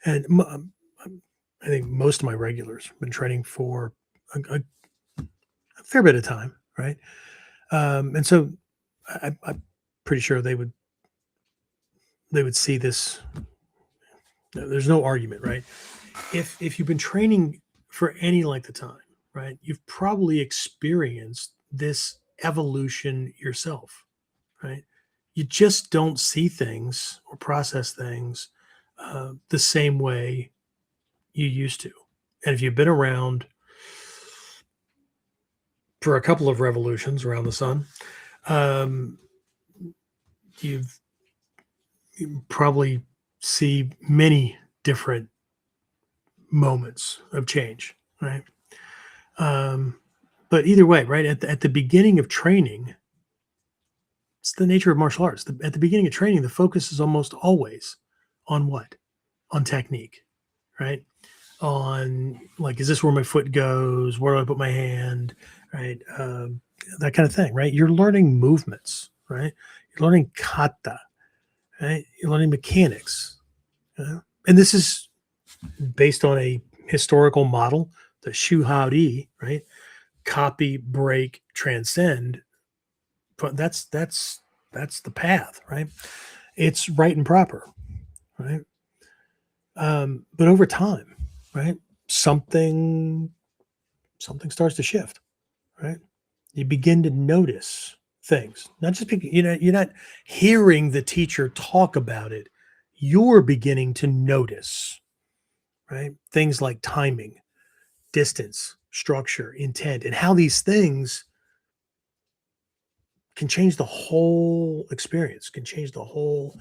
Speaker 1: And I think most of my regulars have been training for a fair bit of time, right? And so I'm pretty sure they would see this. There's no argument, right? If you've been training for any length of time, right, you've probably experienced this evolution yourself, right? You just don't see things or process things the same way you used to. And if you've been around for a couple of revolutions around the sun, you probably see many different moments of change, right? But either way, right, at the beginning of training, it's the nature of martial arts. At the beginning of training, the focus is almost always on what? On technique, right? On, like, is this where my foot goes? Where do I put my hand? Right? That kind of thing, right? You're learning movements, right? You're learning kata, right? You're learning mechanics. And this is based on a historical model, the Shuhari, right? Copy, break, transcend. But that's the path, right? It's right and proper, right? But over time, right, something starts to shift, right? You begin to notice things, not just because, you're not hearing the teacher talk about it. You're beginning to notice, right, things like timing, distance, structure, intent, and how these things can change the whole experience, can change the whole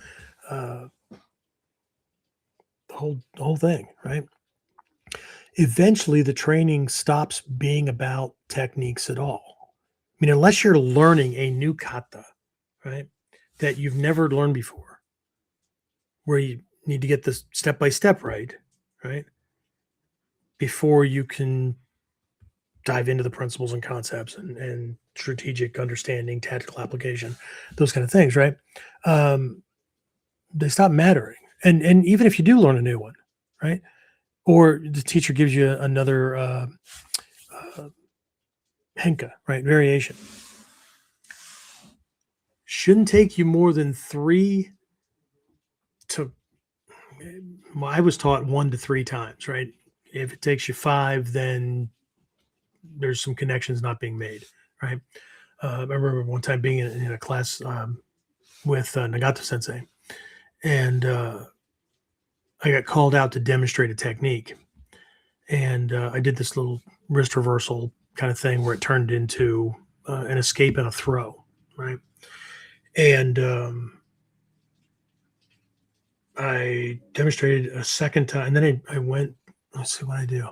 Speaker 1: thing, right? Eventually, the training stops being about techniques at all. I mean, unless you're learning a new kata, right, that you've never learned before, where you need to get this step by step right, before you can dive into the principles and concepts and strategic understanding, tactical application, those kind of things, right? They stop mattering. And even if you do learn a new one, right? Or the teacher gives you another Henka, right? Variation. Shouldn't take you more than 3 to, well, I was taught 1 to 3 times, right? If it takes you 5, then there's some connections not being made, right? I remember one time being in a class with Nagata Sensei, and I got called out to demonstrate a technique. And I did this little wrist reversal kind of thing where it turned into an escape and a throw, right? And I demonstrated a second time, and then I went. Let's see what I do.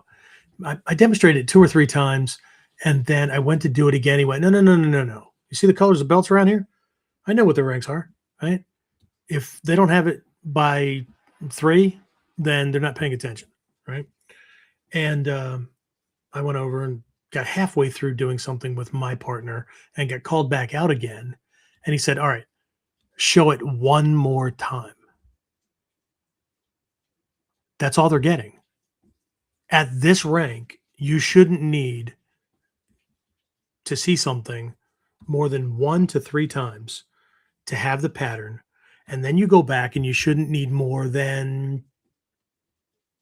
Speaker 1: I demonstrated it 2 or 3 times, and then I went to do it again. He went, no. You see the colors of belts around here? I know what the ranks are, right? If they don't have it by 3, then they're not paying attention, right? And I went over and got halfway through doing something with my partner and got called back out again. And he said, all right, show it one more time. That's all they're getting. At this rank, you shouldn't need to see something more than 1 to 3 times to have the pattern. And then you go back and you shouldn't need more than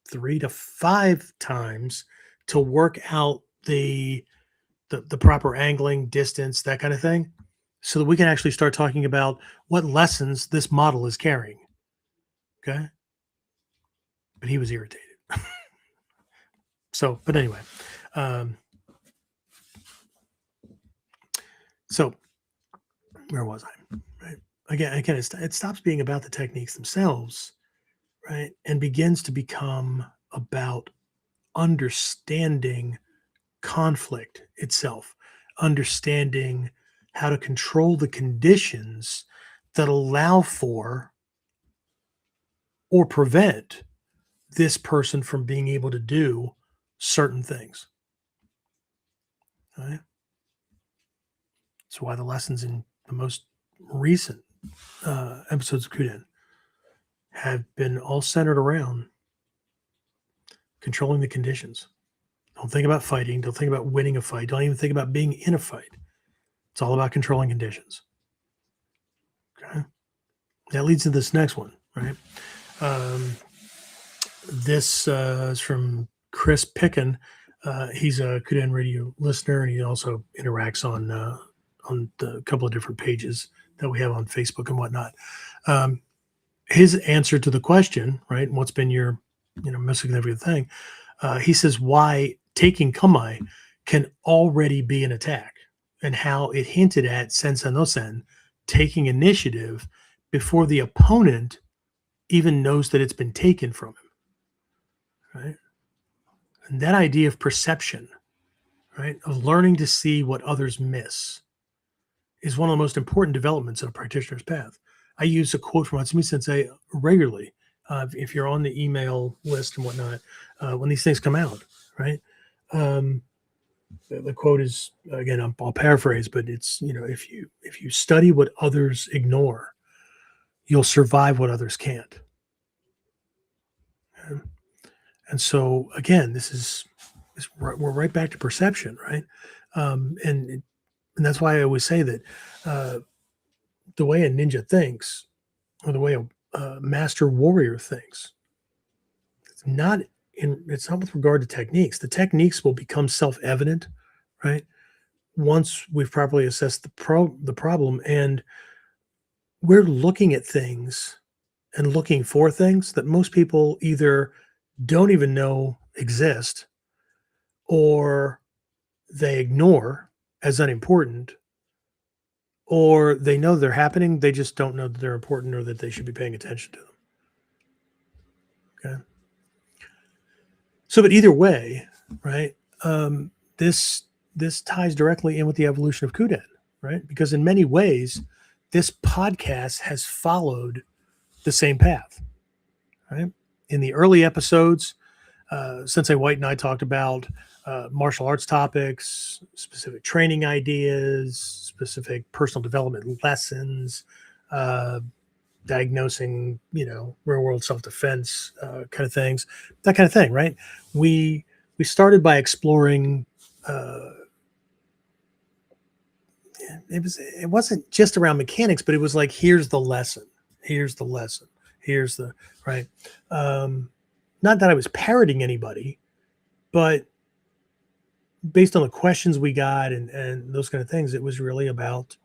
Speaker 1: 3 to 5 times to work out the proper angling, distance, that kind of thing, so that we can actually start talking about what lessons this model is carrying. Okay. But he was irritated. But anyway, so where was I? Right. Again, it stops being about the techniques themselves, right, and begins to become about understanding conflict itself, understanding how to control the conditions that allow for or prevent this person from being able to do certain things. Right? That's why the lessons in the most recent episodes of Kuden have been all centered around controlling the conditions. Don't think about fighting. Don't think about winning a fight. Don't even think about being in a fight. It's all about controlling conditions. Okay. That leads to this next one, right? This is from Chris Picken. He's a Kuden Radio listener, and he also interacts on a couple of different pages that we have on Facebook and whatnot. His answer to the question, right? What's been your, most significant thing? He says why taking Kamae can already be an attack, and how it hinted at Sensen no Sen taking initiative before the opponent even knows that it's been taken from him. Right? And that idea of perception, right, of learning to see what others miss, is one of the most important developments in a practitioner's path. I use a quote from Hatsumi Sensei regularly. If you're on the email list and whatnot, when these things come out, right? The quote is, again, I'll paraphrase, but it's, if you study what others ignore, you'll survive what others can't. And so, again, we're right back to perception, right? And that's why I always say that the way a ninja thinks, or the way a master warrior thinks, it's not with regard to techniques. The techniques will become self-evident, right, once we've properly assessed the problem, and we're looking at things and looking for things that most people either don't even know exist, or they ignore as unimportant, or they know they're happening, they just don't know that they're important or that they should be paying attention to them. Okay. So, but either way, right, this ties directly in with the evolution of Kuden, right? Because in many ways, this podcast has followed the same path, right? In the early episodes, Sensei White and I talked about martial arts topics, specific training ideas, specific personal development lessons, diagnosing, real world self-defense kind of things, that kind of thing, right? We started by exploring it wasn't just around mechanics, but it was like, here's the lesson. Here's the lesson. Here's the right. Not that I was parroting anybody, but based on the questions we got and those kind of things, it was really about,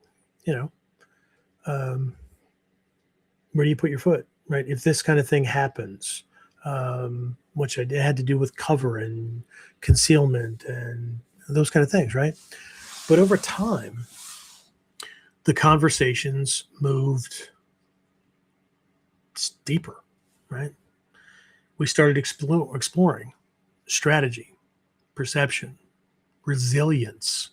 Speaker 1: where do you put your foot, right? If this kind of thing happens, which it had to do with cover and concealment and those kind of things, right? But over time, the conversations moved deeper, right? We started exploring strategy, perception, resilience,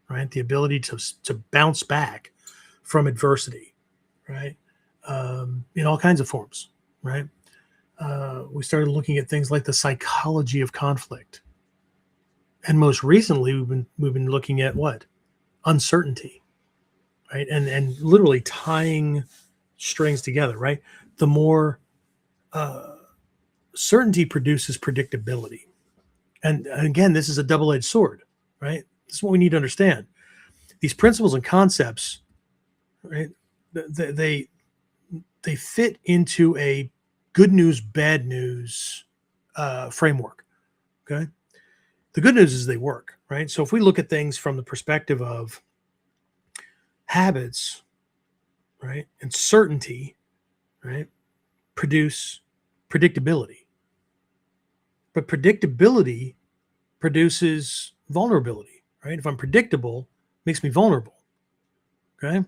Speaker 1: right? The ability to bounce back from adversity, right? In all kinds of forms, right? We started looking at things like the psychology of conflict, and most recently, we've been looking at what? Uncertainty, right? And literally tying strings together, right? The more certainty produces predictability, and again, this is a double-edged sword, right? This is what we need to understand. These principles and concepts, right? They fit into a good news, bad news framework. Okay. The good news is they work, right? So if we look at things from the perspective of habits, right, and certainty, right, produce predictability. But predictability produces vulnerability, right? If I'm predictable, it makes me vulnerable. Okay.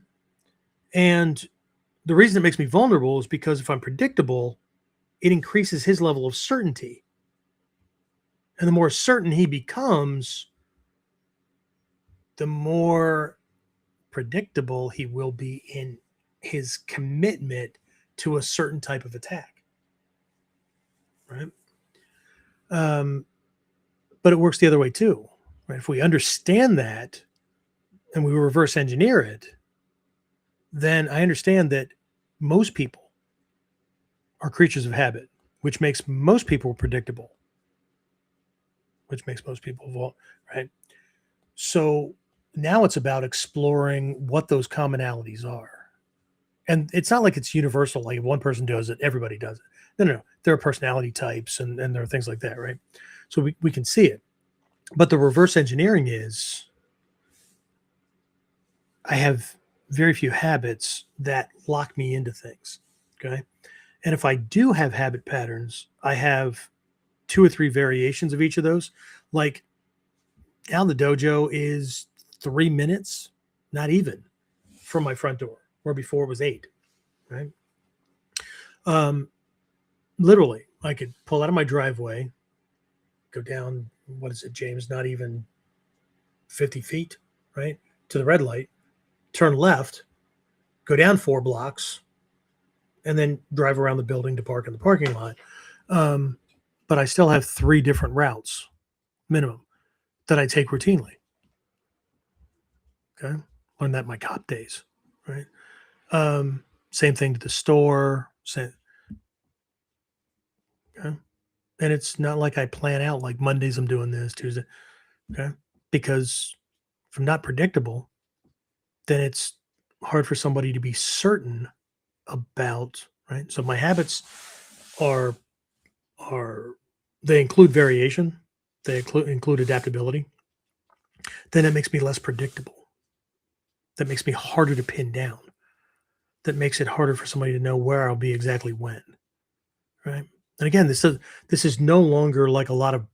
Speaker 1: And the reason it makes me vulnerable is because if I'm predictable, it increases his level of certainty. And the more certain he becomes, the more predictable he will be in his commitment to a certain type of attack. Right? But it works the other way too. Right? If we understand that and we reverse engineer it, then I understand that most people are creatures of habit, which makes most people predictable, which makes most people right? So now it's about exploring what those commonalities are. And it's not like it's universal, like if one person does it, everybody does it. No. There are personality types and there are things like that, right? So we can see it. But the reverse engineering is I have very few habits that lock me into things, okay? And if I do have habit patterns, I have 2 or 3 variations of each of those. Like down the dojo is 3 minutes, not even, from my front door, where before it was 8, right? Literally, I could pull out of my driveway, go down, what is it, James? Not even 50 feet, right? To the red light, turn left, go down 4 blocks, and then drive around the building to park in the parking lot. But I still have 3 different routes, minimum, that I take routinely. Okay. Learned that in my cop days, right? Same thing to the store. Same. Okay. And it's not like I plan out like Mondays I'm doing this, Tuesday. Okay. Because if I'm not predictable, then it's hard for somebody to be certain about, right? So my habits are they include variation, they include adaptability. Then it makes me less predictable. That makes me harder to pin down. That makes it harder for somebody to know where I'll be exactly when. Right. And again, this is no longer like a lot of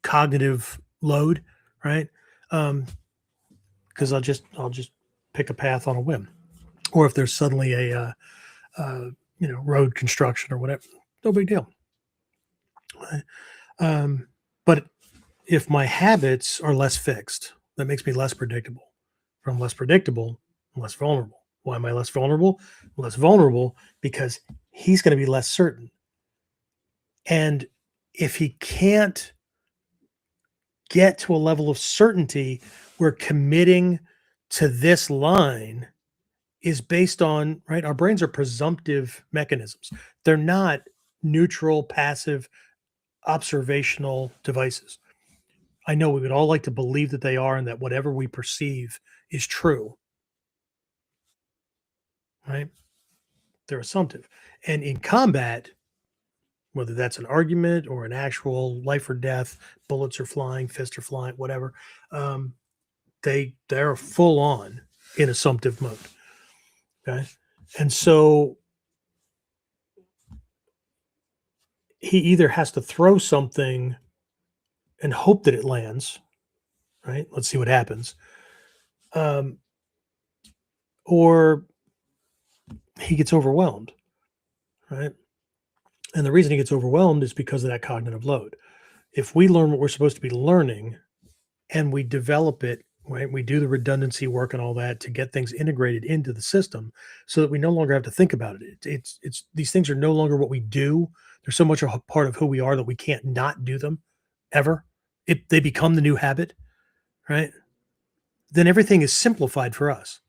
Speaker 1: cognitive load, right? Because I'll just pick a path on a whim, or if there's suddenly a road construction or whatever, no big deal. Right? But if my habits are less fixed, that makes me less predictable. If I'm less predictable, I'm less vulnerable. Why am I less vulnerable? I'm less vulnerable because he's going to be less certain. And if he can't get to a level of certainty where committing to this line is based on, right? Our brains are presumptive mechanisms. They're not neutral, passive, observational devices. I know we would all like to believe that they are and that whatever we perceive is true, right? They're assumptive. And in combat, whether that's an argument or an actual life or death, bullets are flying, fists are flying, whatever, um, they're full on in assumptive mode. Okay. And so he either has to throw something and hope that it lands, right? Let's see what happens. Um, or he gets overwhelmed, right? And the reason he gets overwhelmed is because of that cognitive load. If we learn what we're supposed to be learning and we develop it, right? We do the redundancy work and all that to get things integrated into the system so that we no longer have to think about it. It's these things are no longer what we do. They're so much a part of who we are that we can't not do them ever. They become the new habit, right? Then everything is simplified for us.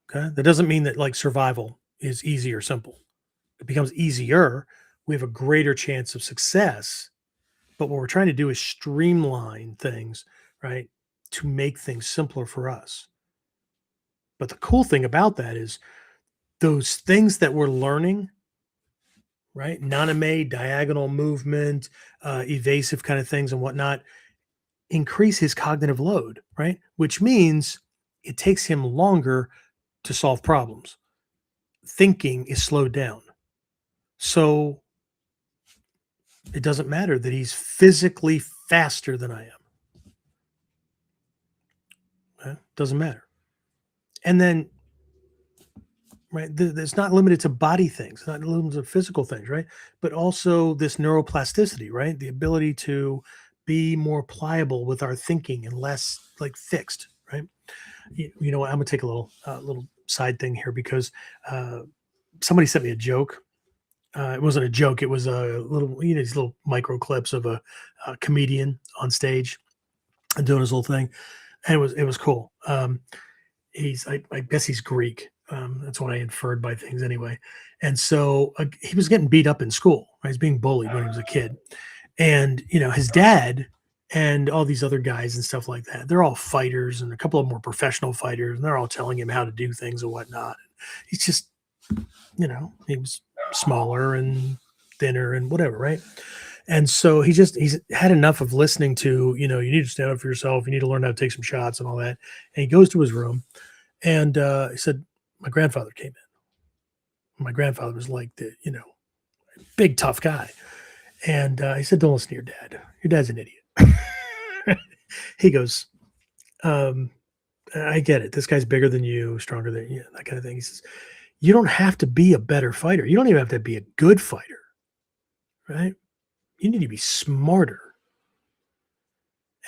Speaker 1: Okay. That doesn't mean that like survival is easy or simple. It becomes easier. We have a greater chance of success. But what we're trying to do is streamline things, right? To make things simpler for us. But the cool thing about that is those things that we're learning, right? Naname, diagonal movement, evasive kind of things and whatnot, increase his cognitive load, right? Which means it takes him longer to solve problems. Thinking is slowed down. So it doesn't matter that he's physically faster than I am. Doesn't matter. And then, right, it's not limited to body things, not limited to physical things, right? But also this neuroplasticity, right? The ability to be more pliable with our thinking and less like fixed, right? You know what? I'm gonna take a little side thing here because somebody sent me a joke. It wasn't a joke. It was a little, these little micro clips of a comedian on stage and doing his little thing, and it was cool. I guess he's Greek. That's what I inferred by things anyway. And so he was getting beat up in school. Right? He's being bullied when he was a kid, and his dad and all these other guys and stuff like that. They're all fighters, and a couple of them were professional fighters, and they're all telling him how to do things and whatnot. He's just, he was smaller and thinner and whatever, right? And so he's had enough of listening to, you need to stand up for yourself. You need to learn how to take some shots and all that. And he goes to his room and he said, my grandfather came in. My grandfather was like the, big tough guy. And he said, don't listen to your dad. Your dad's an idiot. He goes, I get it. This guy's bigger than you, stronger than you, that kind of thing. He says, you don't have to be a better fighter. You don't even have to be a good fighter, right? You need to be smarter.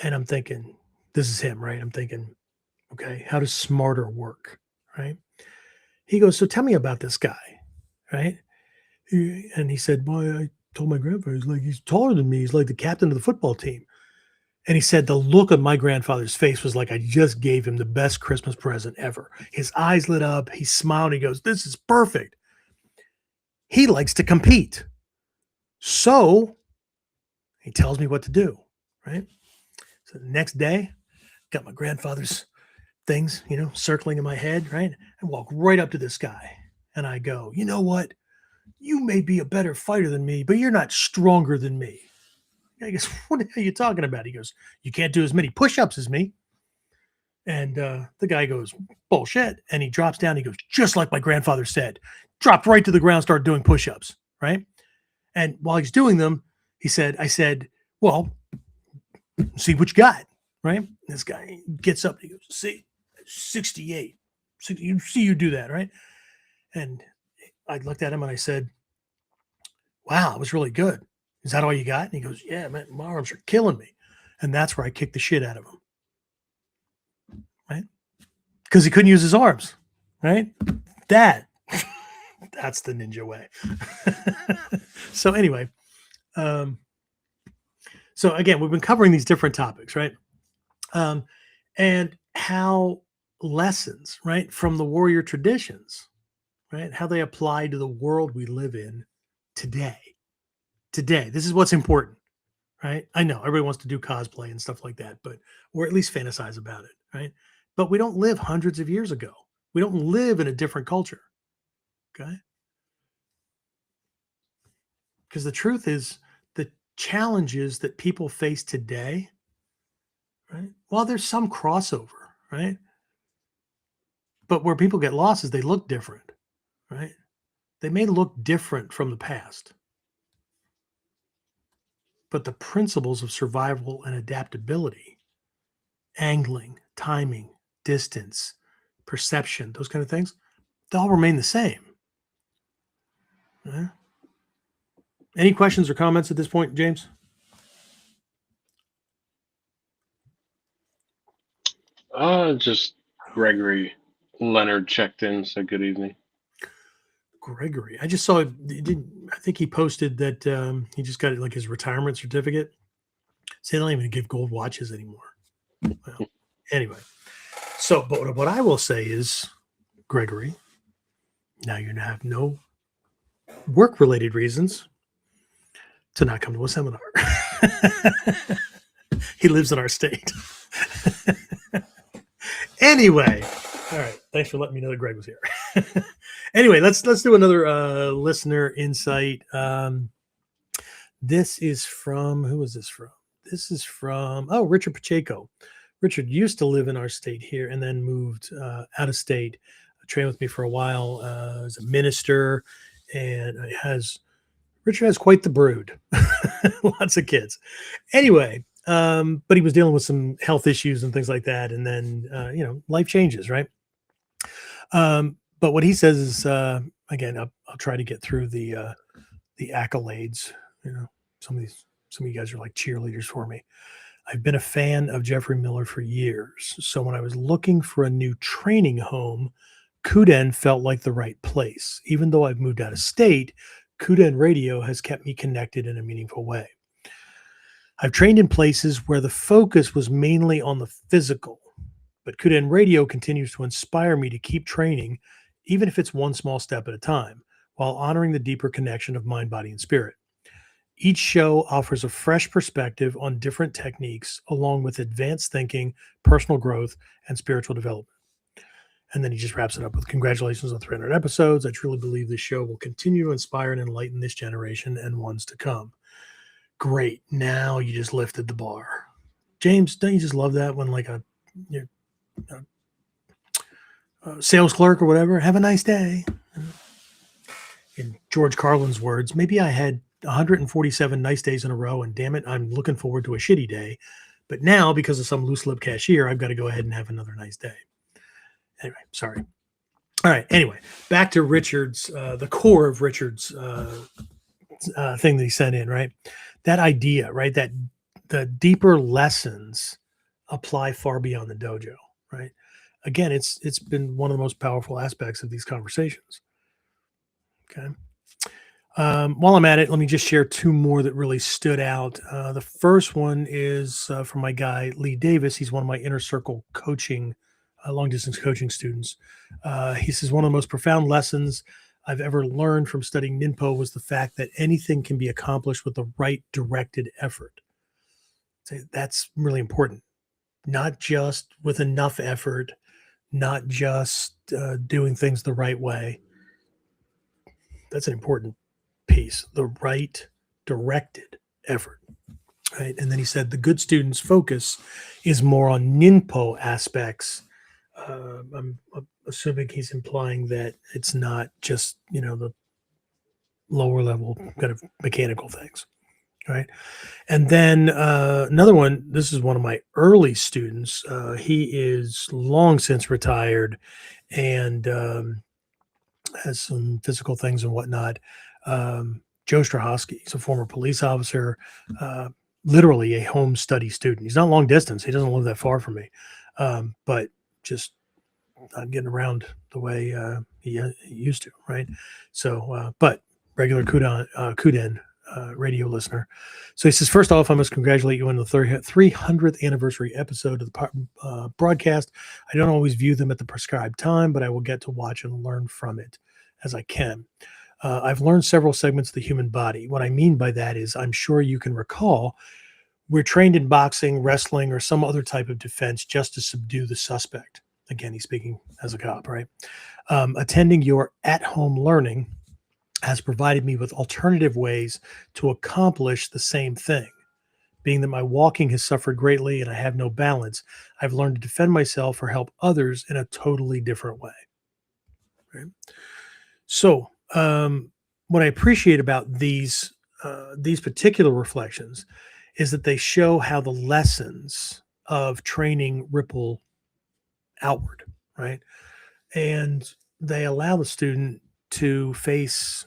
Speaker 1: And I'm thinking, this is him, right? I'm thinking, okay, how does smarter work, right? He goes, so tell me about this guy, right? And he said, boy, I told my grandfather, he's taller than me. He's like the captain of the football team. And he said, the look on my grandfather's face was like I just gave him the best Christmas present ever. His eyes lit up. He smiled. He goes, this is perfect. He likes to compete. So he tells me what to do, right? So the next day, got my grandfather's things, circling in my head, right? I walk right up to this guy and I go, you know what? You may be a better fighter than me, but you're not stronger than me. I guess, what the hell are you talking about? He goes, you can't do as many push-ups as me. And the guy goes, bullshit. And he drops down. He goes, just like my grandfather said, dropped right to the ground, started doing push-ups, right? And while he's doing them, I said, well, see what you got, right? This guy gets up. And he goes, see, 68. You do that, right? And I looked at him and I said, wow, it was really good. Is that all you got? And he goes, yeah, man, my arms are killing me. And that's where I kicked the shit out of him, right? Because he couldn't use his arms, right? That's the ninja way. So anyway, so again, we've been covering these different topics, right? And how lessons, right, from the warrior traditions, right, how they apply to the world we live in today. This is what's important, right? I know everybody wants to do cosplay and stuff like that, or at least fantasize about it, right? But we don't live hundreds of years ago. We don't live in a different culture. Okay. Because the truth is, the challenges that people face today, right? While there's some crossover, right? But where people get lost is they look different, right? They may look different from the past, but the principles of survival and adaptability, angling, timing, distance, perception, those kind of things, they all remain the same. Yeah. Any questions or comments at this point, James?
Speaker 3: Just Gregory Leonard checked in, said good evening.
Speaker 1: Gregory, I just saw. I think he posted that he just got like his retirement certificate. So they don't even give gold watches anymore. Well, anyway, so but what I will say is, Gregory, now you have no work-related reasons to not come to a seminar. He lives in our state. Anyway, all right. Thanks for letting me know that Greg was here. Anyway, let's do another listener insight. This is from, who is this from? This is from Richard Pacheco. Richard used to live in our state here and then moved out of state. Trained with me for a while as a minister, and Richard has quite the brood. Lots of kids. Anyway, but he was dealing with some health issues and things like that, and then life changes, right? But what he says is, again, I'll try to get through the accolades. Some of you guys are like cheerleaders for me. I've been a fan of Jeffrey Miller for years. So when I was looking for a new training home, Kuden felt like the right place. Even though I've moved out of state, Kuden Radio has kept me connected in a meaningful way. I've trained in places where the focus was mainly on the physical, but Kuden Radio continues to inspire me to keep training, even if it's one small step at a time, while honoring the deeper connection of mind, body, and spirit. Each show offers a fresh perspective on different techniques, along with advanced thinking, personal growth, and spiritual development. And then he just wraps it up with congratulations on 300 episodes. I truly believe this show will continue to inspire and enlighten this generation and ones to come. Great. Now you just lifted the bar. James, don't you just love that when like a sales clerk or whatever, have a nice day. In George Carlin's words, maybe I had 147 nice days in a row, and damn it, I'm looking forward to a shitty day. But now, because of some loose lip cashier, I've got to go ahead and have another nice day. Anyway, sorry. All right. Anyway, back to Richard's, the core of Richard's thing that he sent in, right? That idea, right? That the deeper lessons apply far beyond the dojo, right? Again, it's been one of the most powerful aspects of these conversations. Okay. While I'm at it, let me just share two more that really stood out. The first one is from my guy, Lee Davis. He's one of my inner circle coaching, long distance coaching students. He says, one of the most profound lessons I've ever learned from studying Ninpo was the fact that anything can be accomplished with the right directed effort. So that's really important. Not just with enough effort, not just doing things the right way. That's an important piece, the right directed effort. Right. And then he said the good student's focus is more on Ninpo aspects. I'm assuming he's implying that it's not just, the lower level kind of mechanical things. Right. And then another one, this is one of my early students. He is long since retired and has some physical things and whatnot. Joe Strahovski, he's a former police officer, literally a home study student. He's not long distance. He doesn't live that far from me, but just not getting around the way he used to, right? So, but regular Kuden radio listener. So he says, first off, I must congratulate you on the 300th anniversary episode of the broadcast. I don't always view them at the prescribed time, but I will get to watch and learn from it as I can. I've learned several segments of the human body. What I mean by that is, I'm sure you can recall, we're trained in boxing, wrestling, or some other type of defense just to subdue the suspect. again, he's speaking as a cop, right? Attending your at-home learning has provided me with alternative ways to accomplish the same thing. Being that my walking has suffered greatly and I have no balance, I've learned to defend myself or help others in a totally different way. Right? So, what I appreciate about these particular reflections is that they show how the lessons of training ripple outward, right? And they allow the student to face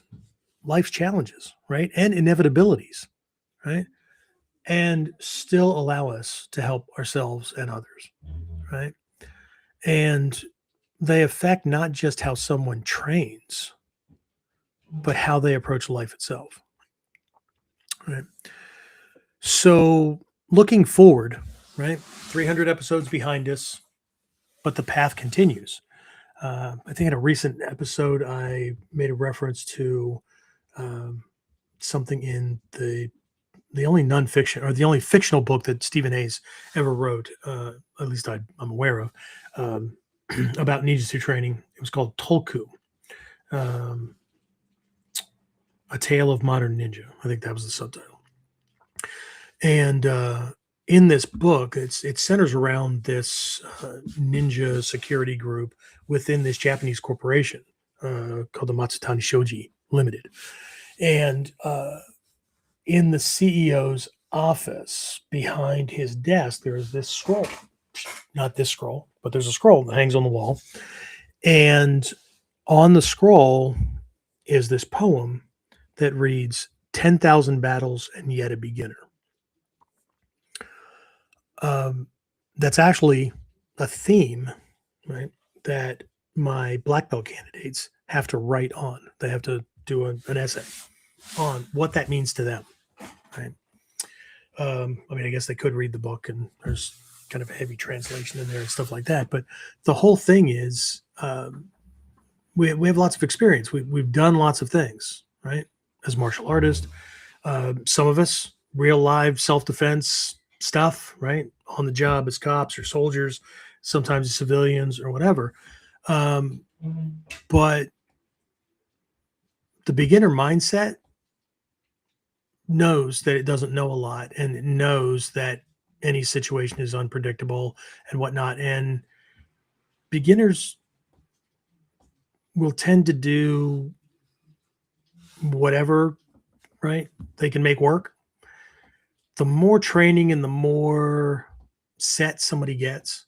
Speaker 1: life's challenges, right? And inevitabilities, right? And still allow us to help ourselves and others, right? And they affect not just how someone trains, but how they approach life itself, right? So, looking forward, right? 300 episodes behind us, but the path continues. I think in a recent episode, I made a reference to something in the only nonfiction or the only fictional book that Stephen Hayes ever wrote, at least I'm aware of, about ninjutsu training. It was called Tolku, um, A Tale of Modern Ninja. I think that was the subtitle. And in this book, it centers around this ninja security group within this Japanese corporation called the Matsutani Shoji Limited. And in the CEO's office, behind his desk, there's this scroll. Not this scroll, but there's a scroll that hangs on the wall. And on the scroll is this poem that reads, 10,000 battles and yet a beginner. That's actually a theme, right, that my black belt candidates have to write on. They have to do an essay on what that means to them, right? I mean, I guess they could read the book and there's kind of a heavy translation in there and stuff like that. But the whole thing is we have lots of experience. We've done lots of things, right? As martial artists, some of us real live self-defense stuff, right? On the job as cops or soldiers, sometimes as civilians or whatever. But the beginner mindset knows that it doesn't know a lot, and it knows that any situation is unpredictable and whatnot. And beginners will tend to do whatever, right, they can make work. The more training and the more set somebody gets,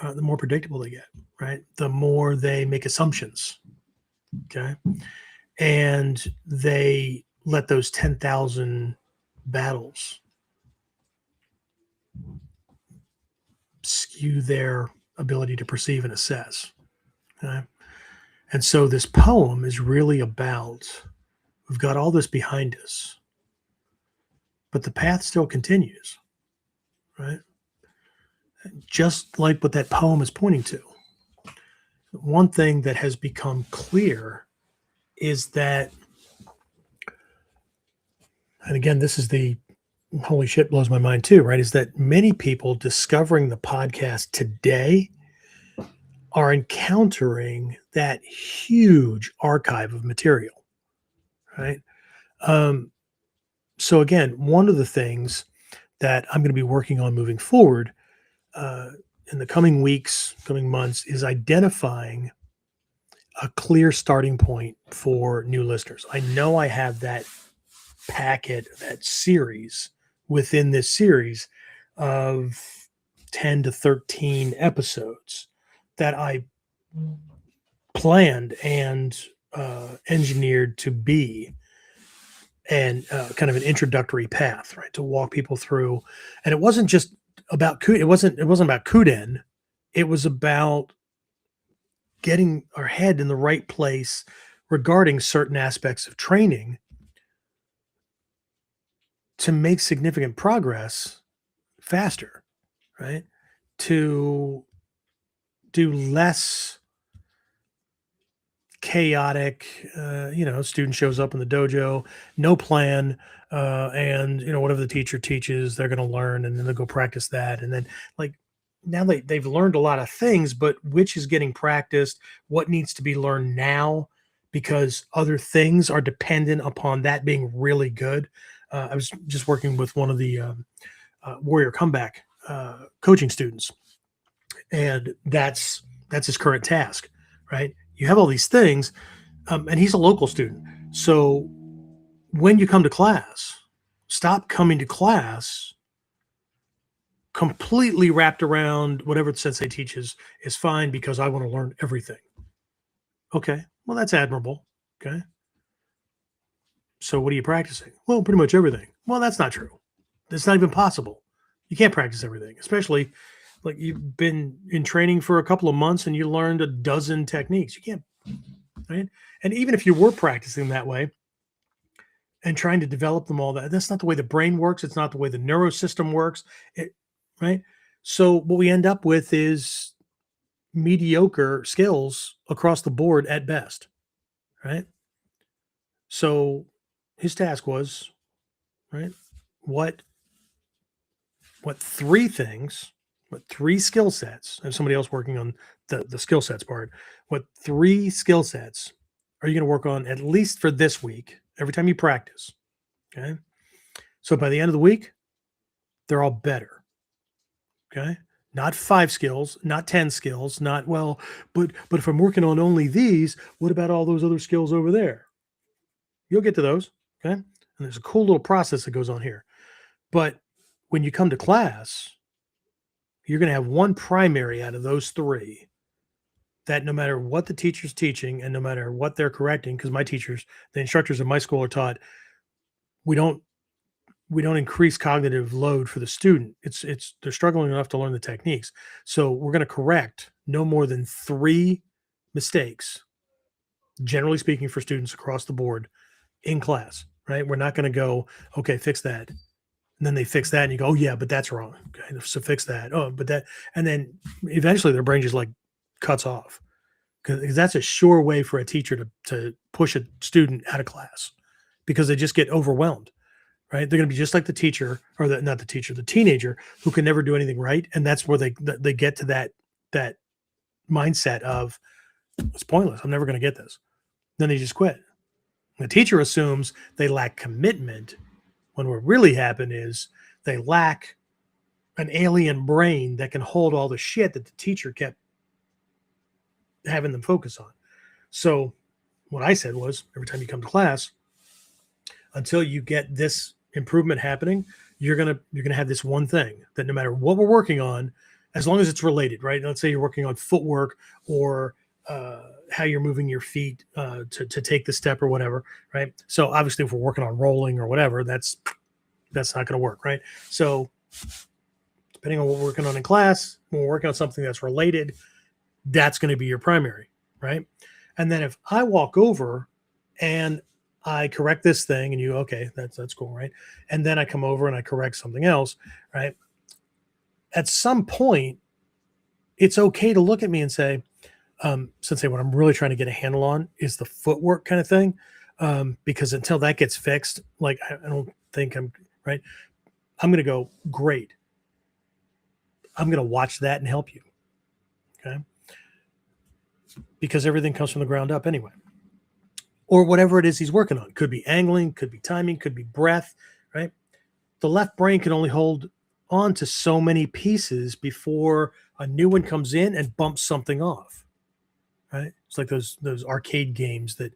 Speaker 1: the more predictable they get, right? The more they make assumptions, okay? And they let those 10,000 battles skew their ability to perceive and assess, okay? And so this poem is really about, we've got all this behind us, but the path still continues, right? Just like what that poem is pointing to. One thing that has become clear is that, and again, this is the holy shit blows my mind too, right? Is that many people discovering the podcast today are encountering that huge archive of material, right? So again, one of the things that I'm going to be working on moving forward in the coming weeks, coming months, is identifying a clear starting point for new listeners. I know I have that packet, that series within this series of 10 to 13 episodes that I planned and engineered to be and kind of an introductory path, right, to walk people through. And it wasn't just about it wasn't about Kuden. It was about getting our head in the right place regarding certain aspects of training to make significant progress faster, right? To do less chaotic, student shows up in the dojo, no plan, and whatever the teacher teaches, they're going to learn, and then they'll go practice that, and then like now they've learned a lot of things, but which is getting practiced, what needs to be learned now, because other things are dependent upon that being really good. I was just working with one of the Warrior Comeback coaching students, and that's his current task, right? You have all these things, and he's a local student. So when you come to class, stop coming to class completely wrapped around whatever the sensei teaches is fine because I want to learn everything. Okay, well, that's admirable. Okay. So what are you practicing? Well, pretty much everything. Well, that's not true. It's not even possible. You can't practice everything, especially like you've been in training for a couple of months and you learned a dozen techniques. You can't, right? And even if you were practicing that way and trying to develop them all, that's not the way the brain works. It's not the way the neurosystem works. Right? So what we end up with is mediocre skills across the board at best, right? So his task was, right, what three things, what three skill sets, and somebody else working on the skill sets part, what three skill sets are you going to work on at least for this week, every time you practice, okay? So by the end of the week, they're all better, okay? Not 5 skills, not 10 skills, not, well, but if I'm working on only these, what about all those other skills over there? You'll get to those, okay? And there's a cool little process that goes on here. But when you come to class, you're going to have one primary out of those 3 that no matter what the teacher's teaching and no matter what they're correcting, because my teachers, the instructors in my school are taught, we don't increase cognitive load for the student. It's they're struggling enough to learn the techniques. So we're going to correct no more than 3 mistakes, generally speaking, for students across the board in class, right? We're not going to go, okay, fix that. And then they fix that and you go, oh yeah, but that's wrong. Okay, so fix that. Oh, but that, and then eventually their brain just like cuts off because that's a sure way for a teacher to push a student out of class because they just get overwhelmed. Right? They're going to be just like the teacher, or not the teacher, the teenager who can never do anything right, and that's where they get to that mindset of it's pointless. I'm never going to get this. Then they just quit. The teacher assumes they lack commitment, when what really happened is they lack an alien brain that can hold all the shit that the teacher kept having them focus on. So what I said was, every time you come to class, until you get this improvement happening, you're gonna have this one thing that no matter what we're working on, as long as it's related, right? Let's say you're working on footwork or how you're moving your feet to take the step or whatever, right? So obviously, if we're working on rolling or whatever, that's not going to work, right? So depending on what we're working on in class, when we're working on something that's related, that's going to be your primary, right? And then if I walk over and I correct this thing and you, okay, that's cool, right? And then I come over and I correct something else, right? At some point, it's okay to look at me and say, Sensei, what I'm really trying to get a handle on is the footwork kind of thing. Because until that gets fixed, like, I don't think I'm right. I'm going to go, great. I'm going to watch that and help you. Okay. Because everything comes from the ground up anyway. Or whatever it is he's working on. Could be angling, could be timing, could be breath, right? The left brain can only hold on to so many pieces before a new one comes in and bumps something off, right? It's like those arcade games that,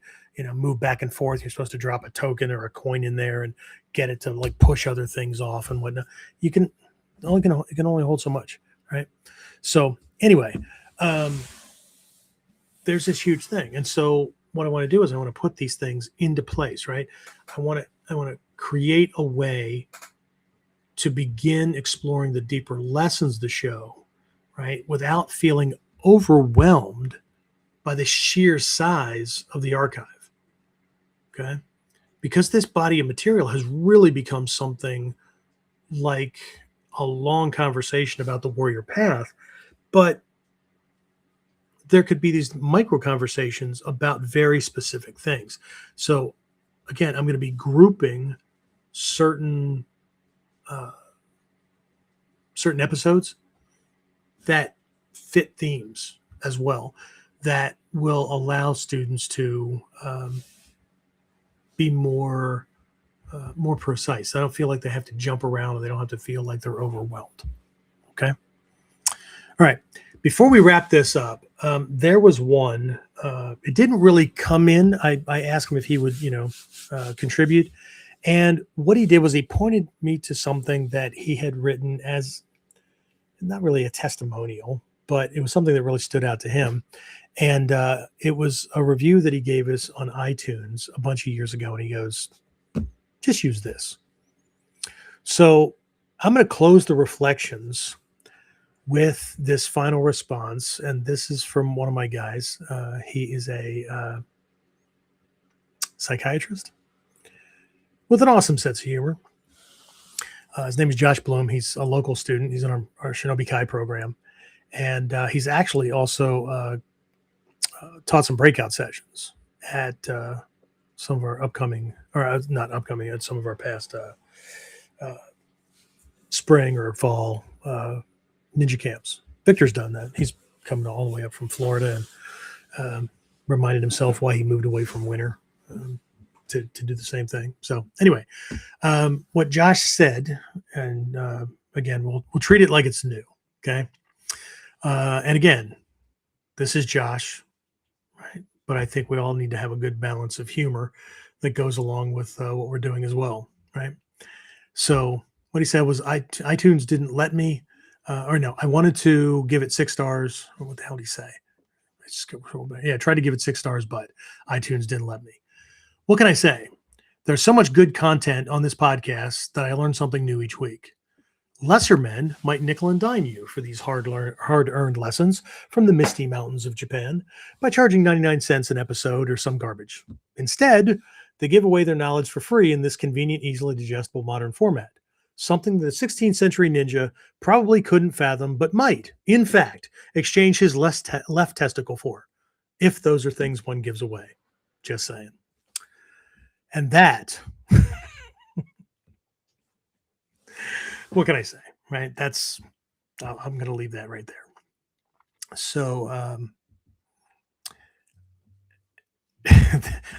Speaker 1: move back and forth. You're supposed to drop a token or a coin in there and get it to like push other things off and whatnot. It can only hold so much, right? So anyway, there's this huge thing. And so what I want to do is I want to put these things into place, right? I want to create a way to begin exploring the deeper lessons of the show, right? Without feeling overwhelmed by the sheer size of the archive, okay? Because this body of material has really become something like a long conversation about the warrior path, but there could be these micro conversations about very specific things. So again, I'm going to be grouping certain episodes that fit themes as well, that will allow students to be more precise. I don't feel like they have to jump around, or they don't have to feel like they're overwhelmed. Okay. All right. Before we wrap this up, there was one. It didn't really come in. I asked him if he would, contribute, and what he did was he pointed me to something that he had written as not really a testimonial, but it was something that really stood out to him. And it was a review that he gave us on iTunes a bunch of years ago. And he goes, just use this. So I'm going to close the reflections with this final response. And this is from one of my guys. He is a psychiatrist with an awesome sense of humor. His name is Josh Bloom. He's a local student. He's in our Shinobi Kai program. And he's also taught some breakout sessions at some of our at some of our past spring or fall ninja camps. Victor's done that. He's coming all the way up from Florida and reminded himself why he moved away from winter to do the same thing. So anyway, what Josh said, and again, we'll treat it like it's new. Okay. And again, this is Josh, right? But I think we all need to have a good balance of humor that goes along with what we're doing as well, right? So what he said was, iTunes didn't let me, I wanted to give it 6 stars. What the hell did he say? Yeah, tried to give it 6 stars, but iTunes didn't let me. What can I say? There's so much good content on this podcast that I learn something new each week. Lesser men might nickel and dime you for these hard-earned lessons from the misty mountains of Japan by charging 99 cents an episode or some garbage. Instead, they give away their knowledge for free in this convenient, easily digestible modern format, something the 16th century ninja probably couldn't fathom, but might, in fact, exchange his left testicle for, if those are things one gives away. Just saying. And that... what can I say, right? I'm going to leave that right there. So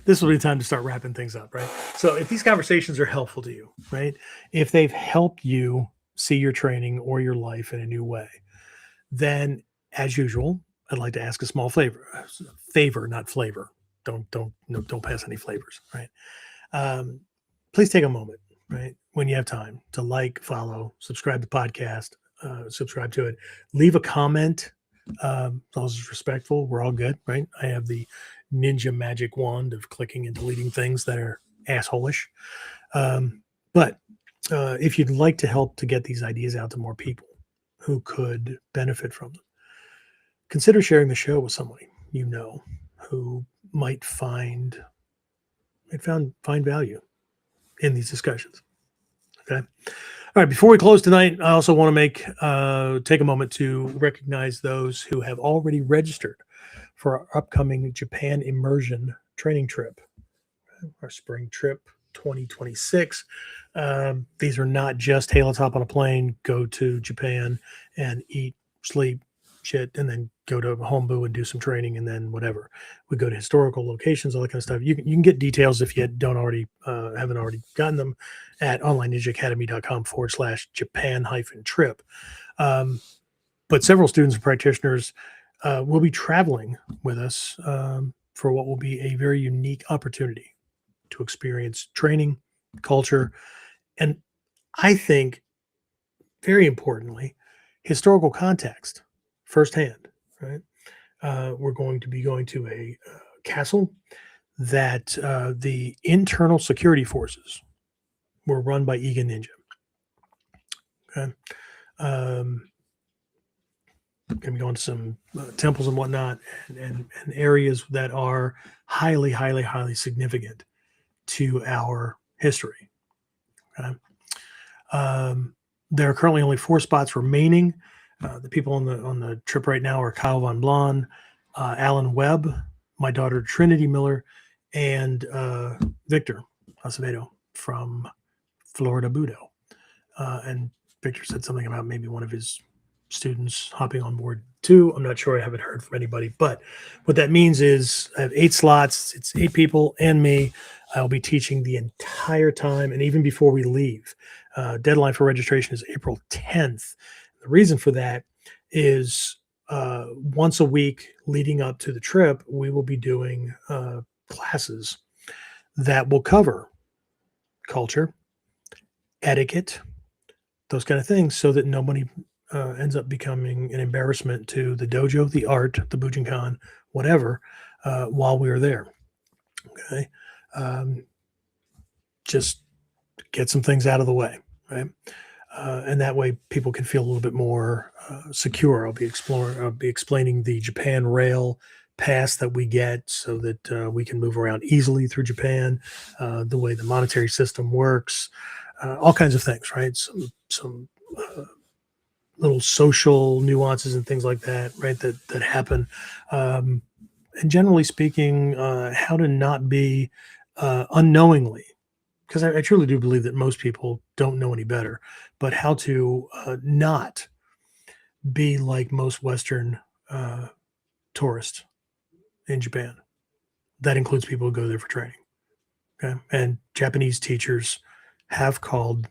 Speaker 1: this will be the time to start wrapping things up, right? So if these conversations are helpful to you, right? If they've helped you see your training or your life in a new way, then as usual, I'd like to ask a small favor, not flavor. Don't pass any flavors, right? Please take a moment, right, when you have time, to like, follow, subscribe to the podcast, subscribe to it, leave a comment. As long as it's respectful, we're all good, right? I have the ninja magic wand of clicking and deleting things that are asshole-ish. But if you'd like to help to get these ideas out to more people who could benefit from them, consider sharing the show with somebody you know who might find value in these discussions. Okay. All right. Before we close tonight, I also want to take a moment to recognize those who have already registered for our upcoming Japan immersion training trip, our spring trip 2026. These are not just, hey, let's hop on a plane, go to Japan and eat, sleep, shit, and then go to Hombu and do some training, and then whatever. We go to historical locations, all that kind of stuff. You can get details if you haven't already gotten them at onlineninjaacademy.com/Japan-trip. But several students and practitioners will be traveling with us for what will be a very unique opportunity to experience training, culture, and I think, very importantly, historical context firsthand, right? We're going to be going to a castle that the internal security forces were run by Iga Ninja. Okay. Going to be going to some temples and whatnot, and areas that are highly, highly, highly significant to our history. Okay. There are currently only 4 spots remaining. The people on the trip right now are Kyle Von Blon, Alan Webb, my daughter Trinity Miller, and Victor Acevedo from Florida Budo. And Victor said something about maybe one of his students hopping on board too. I'm not sure. I haven't heard from anybody, but what that means is I have 8 slots. It's 8 people and me. I'll be teaching the entire time, and even before we leave. Deadline for registration is April 10th. The reason for that is once a week leading up to the trip, we will be doing classes that will cover culture, etiquette, those kind of things, so that nobody ends up becoming an embarrassment to the dojo, the art, the Bujinkan, whatever, while we are there. Okay. Just get some things out of the way, right? And that way people can feel a little bit more secure. I'll be explaining the Japan Rail pass that we get so that we can move around easily through Japan, the way the monetary system works, all kinds of things, right? Some little social nuances and things like that, right? That happen. And generally speaking, how to not be unknowingly, because I truly do believe that most people don't know any better, but how to not be like most Western tourists in Japan. That includes people who go there for training. Okay. And Japanese teachers have called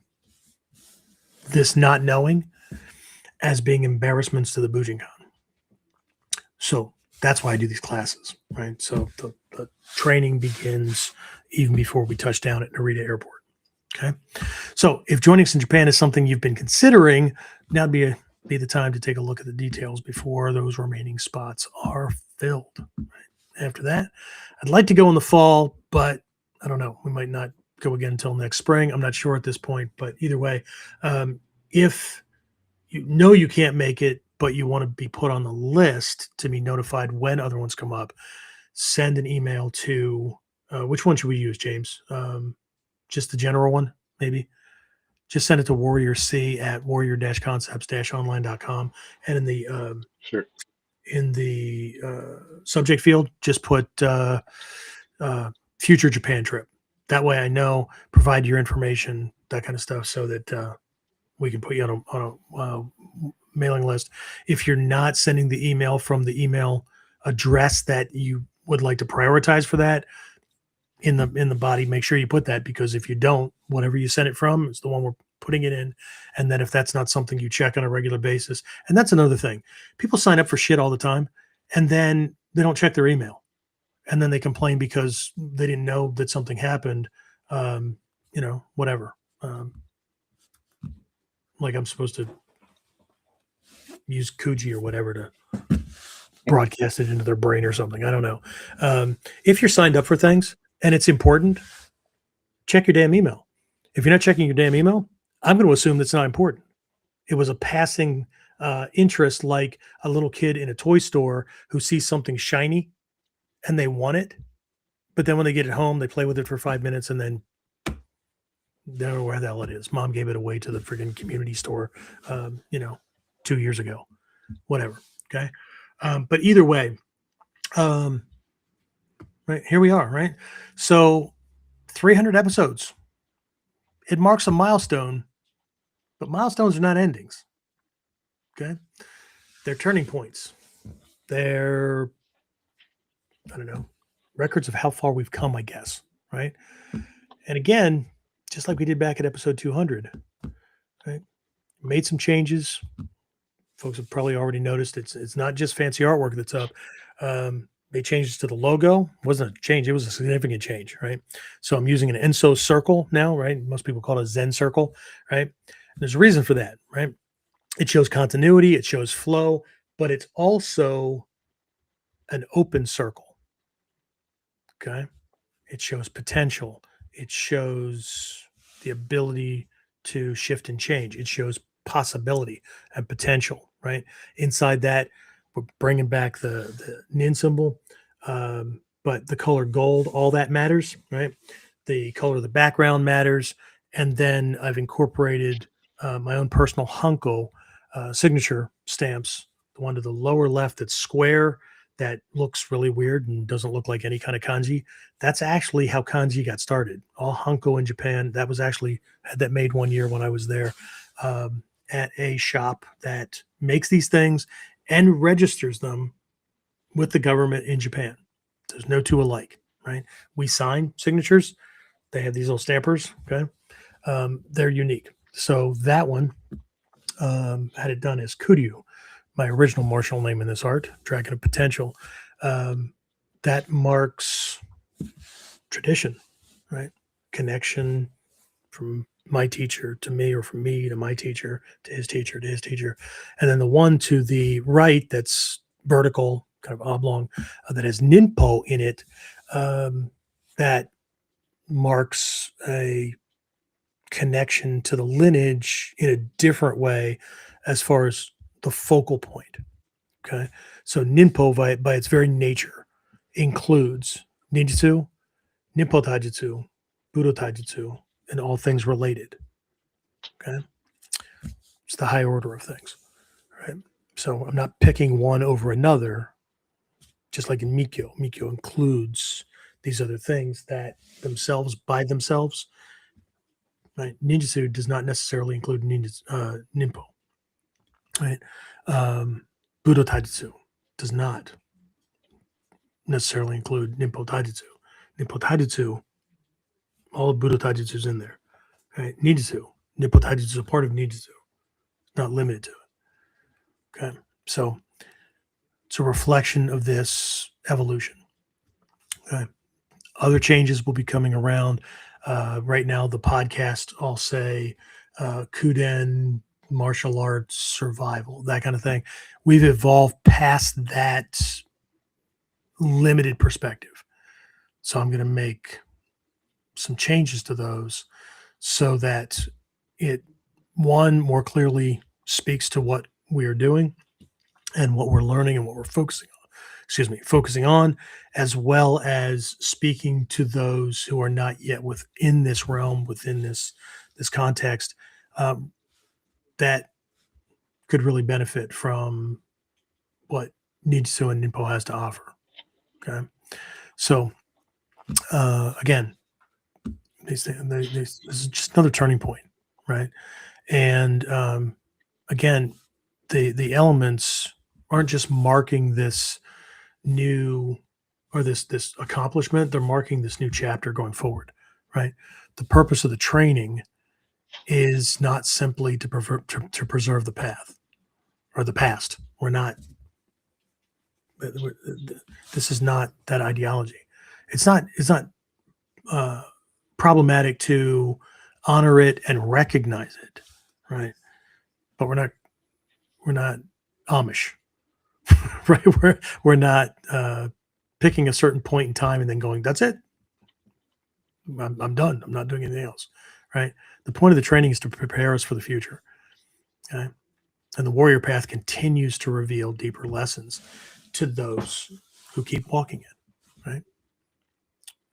Speaker 1: this not knowing as being embarrassments to the Bujinkan. So that's why I do these classes, right? So the training begins even before we touch down at Narita Airport. Okay. So if joining us in Japan is something you've been considering, now would be the time to take a look at the details before those remaining spots are filled. Right? After that, I'd like to go in the fall, but I don't know. We might not go again until next spring. I'm not sure at this point, but either way, if you know you can't make it, but you want to be put on the list to be notified when other ones come up, send an email to which one should we use, James? Just the general one, maybe. Just send it to warrior@warrior-concepts-online.com, and in the
Speaker 3: Sure.
Speaker 1: Subject field, just put future Japan trip. That way, I know. Provide your information, that kind of stuff, so that we can put you on a mailing list. If you're not sending the email from the email address that you would like to prioritize for that, in the body, make sure you put that, because if you don't, whatever you send it from is the one we're putting it in. And then if that's not something you check on a regular basis, and that's another thing, people sign up for shit all the time and then they don't check their email, and then they complain because they didn't know that something happened. Whatever. Like I'm supposed to use Kuji or whatever to broadcast it into their brain or something. I don't know. If you're signed up for things and it's important, check your damn email. If you're not checking your damn email, I'm going to assume that's not important. It was a passing interest, like a little kid in a toy store who sees something shiny and they want it. But then when they get it home, they play with it for 5 minutes and then they don't know where the hell it is. Mom gave it away to the freaking community store, 2 years ago, whatever. Okay. But either way, right here we are, right? So 300 episodes. It marks a milestone, but milestones are not endings. Okay. They're turning points. They're, I don't know, records of how far we've come, I guess. Right. And again, just like we did back at episode 200, right? Made some changes. Folks have probably already noticed it's not just fancy artwork that's up. They changed to the logo. It wasn't a change. It was a significant change, right? So I'm using an Enso circle now, right? Most people call it a Zen circle, right? There's a reason for that, right? It shows continuity. It shows flow, but it's also an open circle, okay? It shows potential. It shows the ability to shift and change. It shows possibility and potential, right? Inside that, we're bringing back the nin symbol, but the color gold, all that matters, right? The color of the background matters. And then I've incorporated my own personal Hanko signature stamps, the one to the lower left that's square, that looks really weird and doesn't look like any kind of kanji. That's actually how kanji got started. All Hanko in Japan, that was actually, had that made one year when I was there at a shop that makes these things and registers them with the government in Japan. There's no two alike, right? We sign signatures. They have these little stampers. Okay. They're unique. So that one had it done as Kuryu, my original martial name in this art, Dragon of Potential. That marks tradition, right? Connection from my teacher to me, or from me to my teacher to his teacher to his teacher. And then the one to the right that's vertical, kind of oblong, that has ninpo in it, that marks a connection to the lineage in a different way as far as the focal point. Okay. So ninpo by its very nature includes ninjutsu, ninpo taijutsu, budo taijutsu, and all things related. Okay. It's the high order of things. Right. So I'm not picking one over another, just like in Mikyo. Mikyo includes these other things that themselves by themselves. Right. Ninjutsu does not necessarily include ninpo. Right. Budo taijutsu does not necessarily include ninpo taijutsu. Ninpo taijutsu, all of Budo taijutsu is in there. Right. Ninjutsu, ninpo taijutsu is a part of ninjutsu, not limited to it. Okay. So it's a reflection of this evolution. Okay. Other changes will be coming around. Right now, the podcast, I'll say Kuden, martial arts, survival, that kind of thing. We've evolved past that limited perspective. So I'm going to make some changes to those so that it, one, more clearly speaks to what we are doing and what we're learning and what we're focusing on, as well as speaking to those who are not yet within this realm, within this context, that could really benefit from what Ninjutsu and Ninpo has to offer. Okay. So again, this is just another turning point, right? And again, the elements aren't just marking this new or this accomplishment, they're marking this new chapter going forward, right? The purpose of the training is not simply to preserve the path or the past. This is not that ideology. It's not problematic to honor it and recognize it, right? But we're not Amish, right? We're not picking a certain point in time and then going, that's it. I'm done. I'm not doing anything else, right? The point of the training is to prepare us for the future. Okay. And the warrior path continues to reveal deeper lessons to those who keep walking it, right?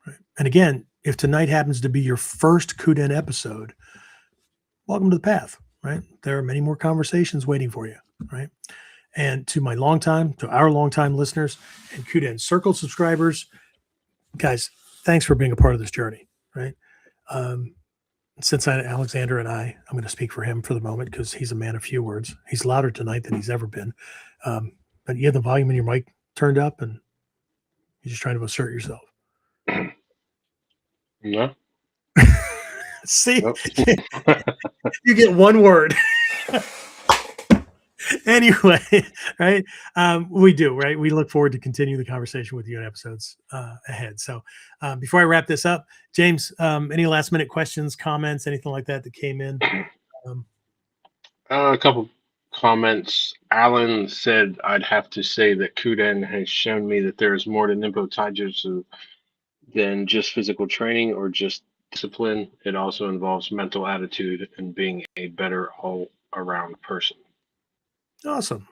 Speaker 1: Right. And again, if tonight happens to be your first Kuden episode, welcome to the path, right? There are many more conversations waiting for you, right? And to our longtime listeners and Kuden Circle subscribers, guys, thanks for being a part of this journey, right? Since Alexander and I'm going to speak for him for the moment because he's a man of few words. He's louder tonight than he's ever been. But you have the volume in your mic turned up and you're just trying to assert yourself.
Speaker 3: No.
Speaker 1: See,
Speaker 3: Nope.
Speaker 1: you get one word. Anyway, right? We do, right? We look forward to continue the conversation with you in episodes ahead. So before I wrap this up, James, any last minute questions, comments, anything like that came in?
Speaker 3: A couple comments. Alan said, I'd have to say that Kuden has shown me that there is more to Ninpo Taijutsu than just physical training or just discipline. It also involves mental attitude and being a better all-around person.
Speaker 1: Awesome.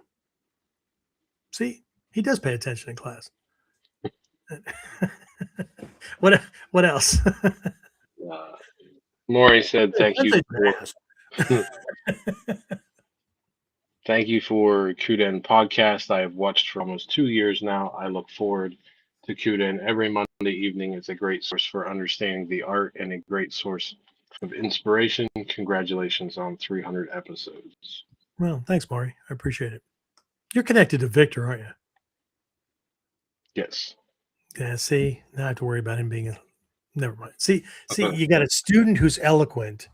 Speaker 1: See, he does pay attention in class. What else?
Speaker 3: Maury said, thank you for Kuden podcast. I have watched for almost 2 years now. I look forward to Kuden every Monday evening. It's a great source for understanding the art and a great source of inspiration. Congratulations on 300 episodes.
Speaker 1: Well, thanks, Maury. I appreciate it. You're connected to Victor, aren't you?
Speaker 3: Yes.
Speaker 1: Yeah, see, now I have to worry about him being a never mind. See, you got a student who's eloquent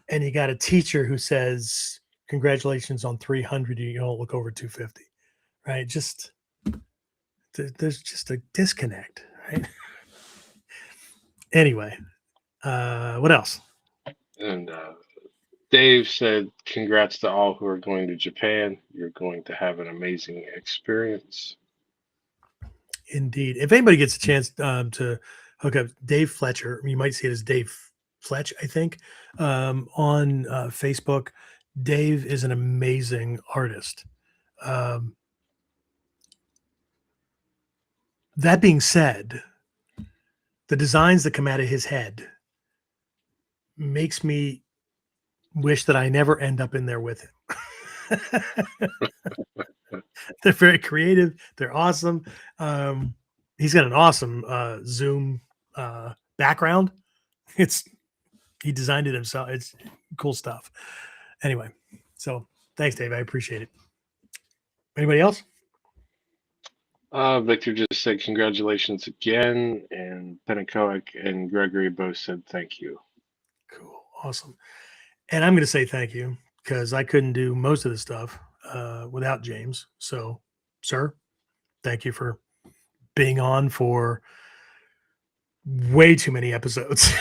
Speaker 1: and you got a teacher who says, congratulations on 300, you don't look over 250, right? Just there's just a disconnect, right? Anyway, what else?
Speaker 3: And Dave said, congrats to all who are going to Japan. You're going to have an amazing experience.
Speaker 1: Indeed. If anybody gets a chance to hook up Dave Fletcher, you might see it as Dave Fletch, I think, on Facebook. Dave is an amazing artist. That being said, the designs that come out of his head makes me wish that I never end up in there with him. They're very creative. They're awesome. He's got an awesome Zoom background. He designed it himself. It's cool stuff. Anyway, so thanks, Dave. I appreciate it. Anybody else?
Speaker 3: Victor just said congratulations again, and Penacoic and Gregory both said thank you.
Speaker 1: Cool. Awesome. And I'm going to say thank you because I couldn't do most of the stuff without James. So, sir, thank you for being on for way too many episodes.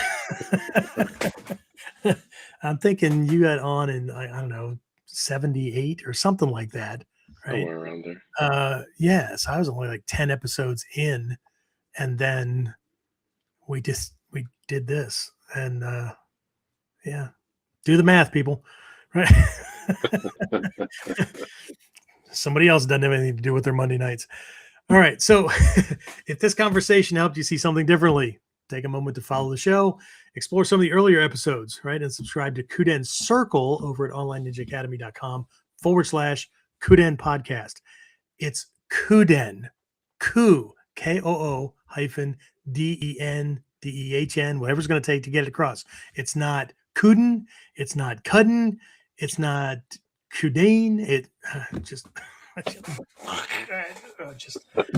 Speaker 1: I'm thinking you got on in, I don't know, 78 or something like that. Right.
Speaker 3: Somewhere around there.
Speaker 1: Yes. I was only like 10 episodes in. And then we did this. And yeah, do the math, people. Right. Somebody else doesn't have anything to do with their Monday nights. All right. So if this conversation helped you see something differently, take a moment to follow the show, explore some of the earlier episodes, right? And subscribe to Kuden Circle over at onlineninjaacademy.com/Kuden podcast. It's Kuden, Koo hyphen DEN, whatever's going to take to get it across. It's not Kuden. It's not Kuden. It's not Kudane. It just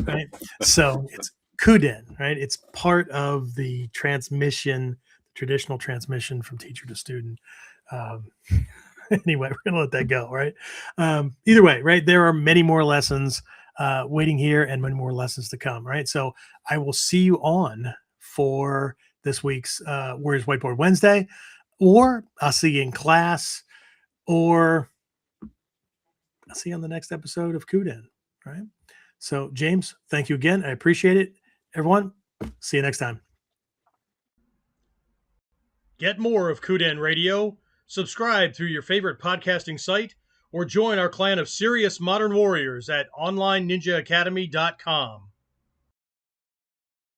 Speaker 1: right. So it's Kuden, right? It's part of the transmission, the traditional transmission from teacher to student. Anyway, we're gonna let that go, right? Either way, right? There are many more lessons waiting here and many more lessons to come, right? So I will see you on for this week's Warriors Whiteboard Wednesday, or I'll see you in class, or I'll see you on the next episode of Kuden, right? So, James, thank you again. I appreciate it. Everyone, see you next time.
Speaker 2: Get more of Kuden Radio, subscribe through your favorite podcasting site, or join our clan of serious modern warriors at onlineninjaacademy.com.